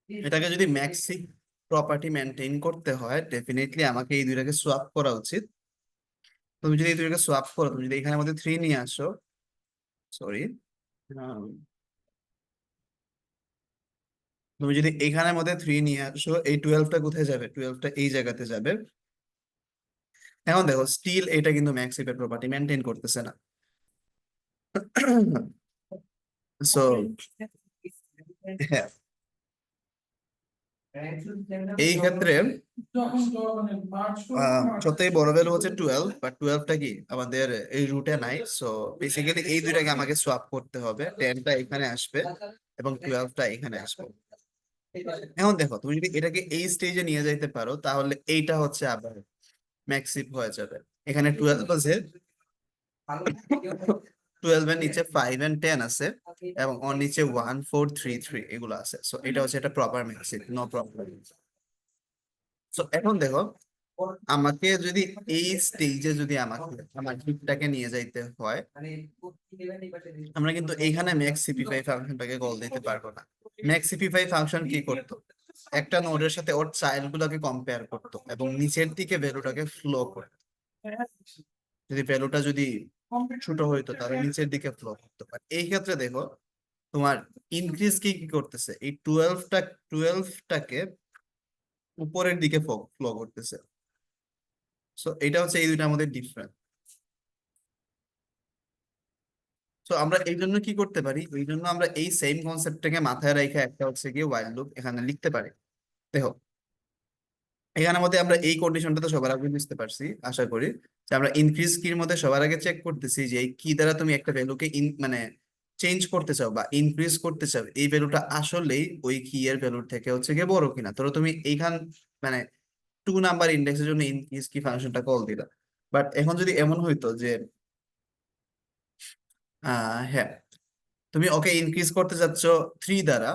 এটাকে যদি ম্যাক্সি প্রপার্টি মেনটেন করতে হয়, ডেফিনেটলি আমাকে এই দুইটাকে সোয়াপ করা উচিত। তুমি যদি এই দুইটাকে সোয়াপ করো, তুমি যদি এখানের মধ্যে 3 নিয়ে আসো, সরি, তুমি যদি এখানের মধ্যে 3 নিয়ে আসো, এই 12টা কোথায় যাবে, 12টা এই জায়গাতে যাবে। এখন দেখো স্টিল এটা কিন্তু ম্যাক্সিপের প্রপার্টি মেনটেন করতেছে না। সো হ্যাঁ, এই ক্ষেত্রে সবথেকে বড় ভ্যালু হচ্ছে 12, বাট 12টা কি আমাদের এই রুটে নাই। সো বেসিক্যালি এই দুইটাকে আমাকে সোয়াপ করতে হবে, 10টা এখানে আসবে এবং 12টা এখানে আসবে। এখন দেখো তুমি যদি এটাকে এই স্টেজে নিয়ে যাইতে পারো, তাহলে এইটা হচ্ছে আবার ম্যাক্সিপ হয়ে যাবে। এখানে 12 আছে, 12 এর নিচে 5 and 10 আছে, এবং ওর নিচে 1 4 3 3 এগুলো আছে। সো এটা হচ্ছে একটা প্রপার ম্যাক্সিপ, নো প্রবলেম। সো এখন দেখো, আমাকে যদি এই স্টেজে যদি আমাকে আমার হিপটাকে নিয়ে যাইতে হয়, আমরা কিন্তু এইখানে ম্যাক্স সিপিফাই ফাংশনটাকে কল দিতে পারবো না। ম্যাক্স সিপিফাই ফাংশন কি করতো, একটা নোডের সাথে ওর চাইল্ড গুলোকে কম্পেয়ার করতো এবং নিচের দিকে ভ্যালুটাকে ফ্লো করতো। যদি ভ্যালুটা যদি ছোট হইতো তাহলে নিচের দিকে ফ্লো করতে পারে। এই ক্ষেত্রে দেখো তোমার ইনক্রিজ কি কি করতেছে, এই 12টাকে উপরের দিকে ফ্লো করতেছে। সো এটা হচ্ছে এই দুইটার মধ্যে ডিফারেন্স। তো আমরা এই জন্য কি করতে পারি, এই জন্য আমরা এই সেম কনসেপ্টটাকে মাথায় রেখে একটা হচ্ছে কি ওয়াইল লুপ এখানে লিখতে পারি। দেখো এখানের মধ্যে আমরা এই কন্ডিশনটা তো সবার আগে বুঝতে পারছি আশা করি, যে আমরা ইনক্রিজ কির মধ্যে সবার আগে চেক করতেছি যে এই কি দ্বারা তুমি একটা ভ্যালুকে মানে চেঞ্জ করতে চাও বা ইনক্রিজ করতে চাও, এই ভ্যালুটা আসলেই ওই কি এর ভ্যালুর থেকে হচ্ছে গিয়ে বড় কিনা। ধরো তুমি এইখান মানে 2 নাম্বার ইন্ডেক্সের জন্য ইনক্রিজ কি ফাংশনটা কল দিলা, বাট এখন যদি এমন হইতো যে হ্যাঁ, তুমি ওকে ইনক্রিজ করতে যাচ্ছ 3 দ্বারা,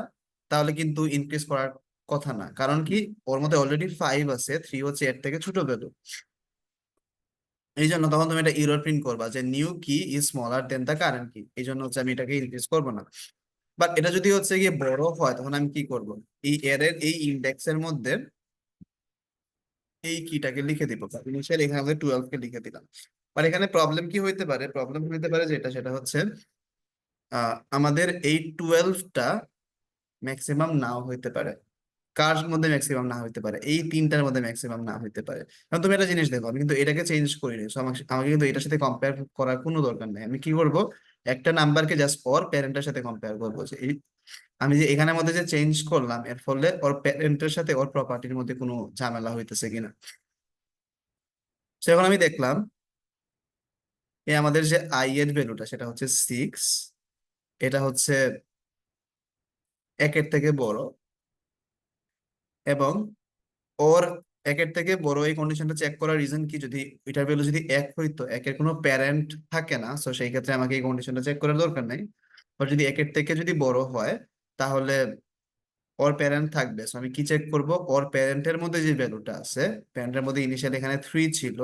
তাহলে কিন্তু ইনক্রিজ করার কথা না। কারণ কি, ওর মধ্যে অলরেডি 5 আছে, 3 হচ্ছে এর থেকে ছোট ভ্যালু। এই জন্য তখন তুমি এটা ইরর প্রিন্ট করবা যে new key is smaller than the current key, এই জন্য হচ্ছে আমি এটাকে ইনক্রিজ করবো না। বাট এটা যদি হচ্ছে গিয়ে বড় হয়, তখন আমি কি করব, এই এর এই ইন্ডেক্সের মধ্যে এই কিটাকে লিখে দিব। ইনিশিয়াল এখানে আমাদের 12 কে লিখে দিলাম। আর এখানে প্রবলেম কি হইতে পারে, প্রবলেম হইতে পারে যেটা সেটা হচ্ছে আমাদের এই 12টা ম্যাক্সিমাম নাও হইতে পারে। কার মধ্যে ম্যাক্সিমাম না হইতে পারে, এই তিনটার মধ্যে ম্যাক্সিমাম না হইতে পারে। কারণ তুমি একটা জিনিস দেখো, আমি কিন্তু এটাকে চেঞ্জ করিনি। So আমাকে আমাকে কিন্তু এটার সাথে কম্পেয়ার করার কোনো দরকার নেই। আমি কি করব, একটা নাম্বারকে জাস্ট ওর প্যারেন্টের সাথে কম্পেয়ার করবো, যে এই আমি যে এখানের মধ্যে যে চেঞ্জ করলাম, এর ফলে ওর প্যারেন্টের সাথে ওর প্রপার্টির মধ্যে কোনো ঝামেলা হইতেছে কিনা। সেখন আমি দেখলাম এই আমাদের যে আই এর ভ্যালুটা সেটা হচ্ছে 6, এটা হচ্ছে 1-এর থেকে বড়, এবং ওর 1-এর থেকে বড় এই কন্ডিশনটা চেক করার রিজন কি, যদি এটার ভ্যালু যদি 1 হইতো, 1-এর কোনো প্যারেন্ট থাকে না, তো সেই ক্ষেত্রে আমাকে এই কন্ডিশনটা চেক করার দরকার নাই। আর যদি 1-এর থেকে যদি বড় হয়, তাহলে ওর প্যারেন্ট থাকবে। সো আমি কি চেক করব, ওর প্যারেন্টের মধ্যে যে ভ্যালুটা আছে, প্যারেন্টের মধ্যে ইনিশিয়াল এখানে 3 ছিল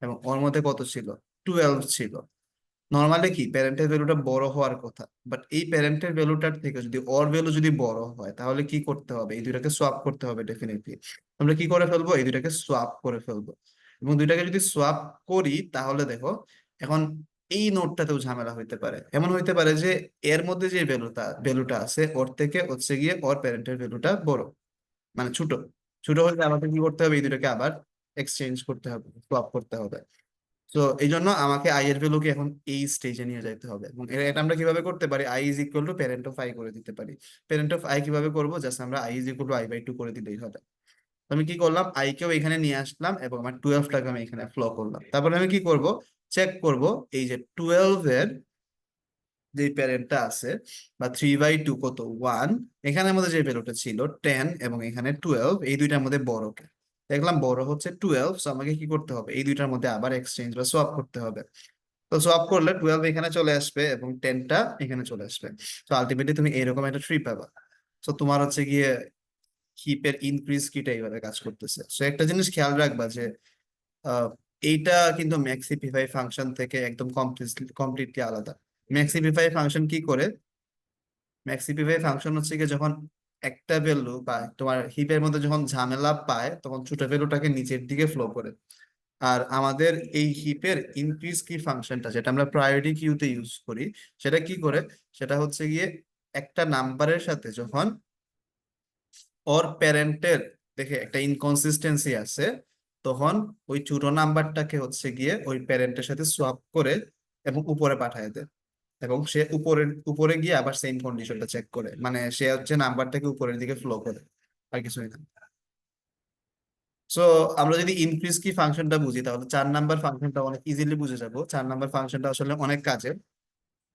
এবং ওর মধ্যে কত ছিল, 12 ছিল। নর্মালি কি প্যারেন্টের ভ্যালুটা বড় হওয়ার কথা, বাট এই প্যারেন্টের ভ্যালুটার থেকে যদি ওর ভ্যালু যদি বড় হয়, তাহলে কি করতে হবে, এই দুইটাকে সোয়াপ করতে হবে ডেফিনেটলি। আমরা কি করে ফেলবো, এই দুইটাকে সোয়াপ করে ফেলবো। এবং দুইটাকে যদি সোয়াপ করি, তাহলে দেখো এখন এই নোটটাতেও ঝামেলা হইতে পারে। এমন হইতে পারে যে এর মধ্যে যে ভ্যালুটা আছে, ওর থেকে হচ্ছে গিয়ে ওর প্যারেন্টের ভ্যালুটা বড়, মানে ছোট। ছোট হলে আমাকে কি করতে হবে, এই দুটাকে আবার এক্সচেঞ্জ করতে হবে, সোয়াপ করতে হবে। তো এই জন্য আমাকে আই এর ভ্যালুকে এখন এই স্টেজে নিয়ে যাইতে হবে। এবং এটা আমরা কিভাবে করতে পারি, I is equal to parent of I করে দিতে পারি। প্যারেন্ট অফ আই কিভাবে করবো, জাস্ট আমরা I is equal to I/2 করে দিলেই হবে। তো আমি কি করলাম, আই কেও এখানে নিয়ে আসলাম এবং আমার 12টাকে আমি এখানে ফ্লো করলাম। তারপরে আমি কি করব, চেক করব এই যে 12 এর যে প্যারেন্টটা আছে বা 3/2 কত 1, এখানের মধ্যে যে ভ্যালুটা ছিল 10 এবং এখানে 12, এই দুইটার মধ্যে বড় কে? দেখলাম বড় হচ্ছে 12, সো আমাকে কি করতে হবে, এই দুইটার মধ্যে আবার এক্সচেঞ্জ বা সোয়াপ করতে হবে। তো সোয়াপ করলে 12 এখানে চলে আসবে এবং 10টা এখানে চলে আসবে। তো আলটিমেটলি তুমি এরকম একটা ট্রি পাবা। তো তোমার হচ্ছে গিয়ে হিপের ইনক্রিজ কিটা এইভাবে কাজ করতেছে। সো একটা জিনিস খেয়াল রাখবা যে আহ, এইটা কিন্তু ম্যাক্সিফাই ফাংশন থেকে একদম কমপ্লিটলি আলাদা। ম্যাক্সিফাই ফাংশন কি করে? ম্যাক্সিফাই ফাংশন হচ্ছে কি, যখন একটা ভ্যালু বা তোমার হিপের মধ্যে যখন ঝামেলা পায় তখন ছোট ভ্যালুটাকে নিচের দিকে ফ্লো করে। আর আমাদের এই হিপের ইনক্রিজ কি ফাংশনটা, যেটা আমরা প্রায়োরিটি কিউতে ইউজ করি, সেটা কি করে? সেটা হচ্ছে গিয়ে একটা নাম্বারের সাথে যখন ওর প্যারেন্টের দেখে একটা ইনকনসিস্টেন্সি আছে, তখন ওই ছোট নাম্বারটাকে হচ্ছে গিয়ে ওই প্যারেন্টের সাথে সোয়াপ করে এবং উপরে পাঠায় দেয়। এবং সে উপরে গিয়ে আবার সেম কন্ডিশনটা চেক করে, মানে সে হচ্ছে নাম্বারটাকে উপরের দিকে ফ্লো করে, আর কিছুই না। সো আমরা যদি ইনক্রিজ কি ফাংশনটা বুঝি, তাহলে 4 নাম্বার ফাংশনটা অনেক ইজিলি বুঝে যাব। 4 নাম্বার ফাংশনটা আসলে অনেক কাজের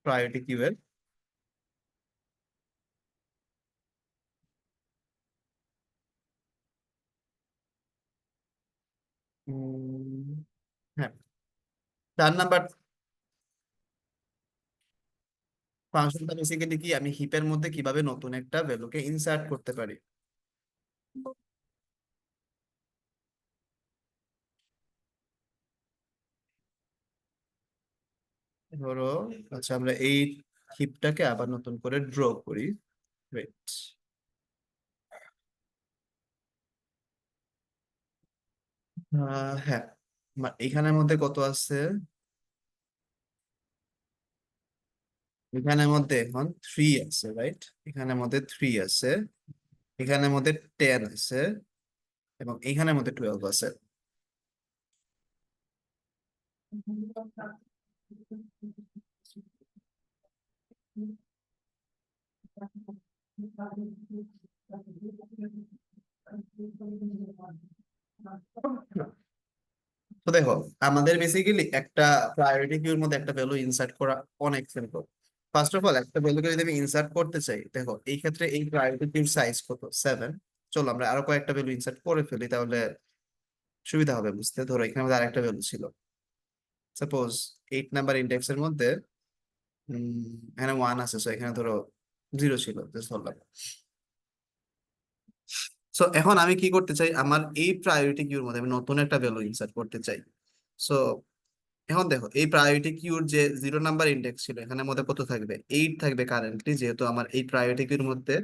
প্রায়োরিটি কিউ এর। উম, হ্যাঁ, 4 নাম্বার ফাংশনটা বেসিক্যালি কি, আমি হিপের মধ্যে কিভাবে নতুন একটা ভ্যালুকে ইনসার্ট করতে পারি। ধরো, আচ্ছা আমরা এই হিপটাকে আবার নতুন করে ড্র করি। Wait, হ্যাঁ, এখানের মধ্যে কত আছে? এখানের মধ্যে এখন 3 আছে, রাইট? এখানের মধ্যে 3 আছে, এখানের মধ্যে 10 আছে, এবং এখানের মধ্যে 12 আছে। তো দেখো, আমাদের বেসিক্যালি একটা প্রায়োরিটি কিউর মধ্যে একটা ভ্যালু ইনসার্ট করা অনেক সিম্পল। ফার্স্ট অফ অল, একটা ভ্যালুকে যদি আমি ইনসার্ট করতে চাই, দেখো এই ক্ষেত্রে এই প্রায়োরিটি কিউর সাইজ কত, 7। চলো আমরা আরো কয়েকটা ভ্যালু ইনসার্ট করে ফেলি, তাহলে সুবিধা হবে বুঝতে। ধরো এখানে আমাদের আরেকটা ভ্যালু ছিল, সাপোজ 8 নাম্বার ইন্ডেক্স এর মধ্যে এখানে 1 আছে, সো এখানে ধরো 0 ছিল, জাস্ট ধরলাম। সো এখন আমি কি করতে চাই, আমার এই প্রায়োরিটি কিউর মধ্যে আমি নতুন একটা ভ্যালু ইনসার্ট করতে চাই। সো এখন দেখো, এই প্রায়োরিটি কিউর যে 0 নাম্বার ইন্ডেক্স ছিল, এখানের মধ্যে কত থাকবে? 8 থাকবে কারেন্টলি, যেহেতু আমার এই প্রায়োরিটি কিউর মধ্যে,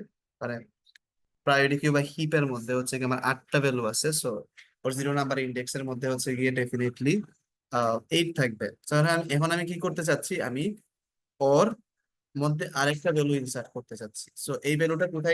মানে প্রায়োরিটি কিউ বা হিপের মধ্যে হচ্ছে কি আমার 8টা ভ্যালু আছে। সো ওর 0 নাম্বার ইন্ডেক্স এর মধ্যে হচ্ছে গিয়ে ডেফিনেটলি 8 থাকবে। So, এখন আমি কি করতে চাচ্ছি, আমি ওর মধ্যে আরেকটা ভ্যালু ইনসার্ট করতে চাচ্ছি। সো এই ভ্যালুটা কোথায়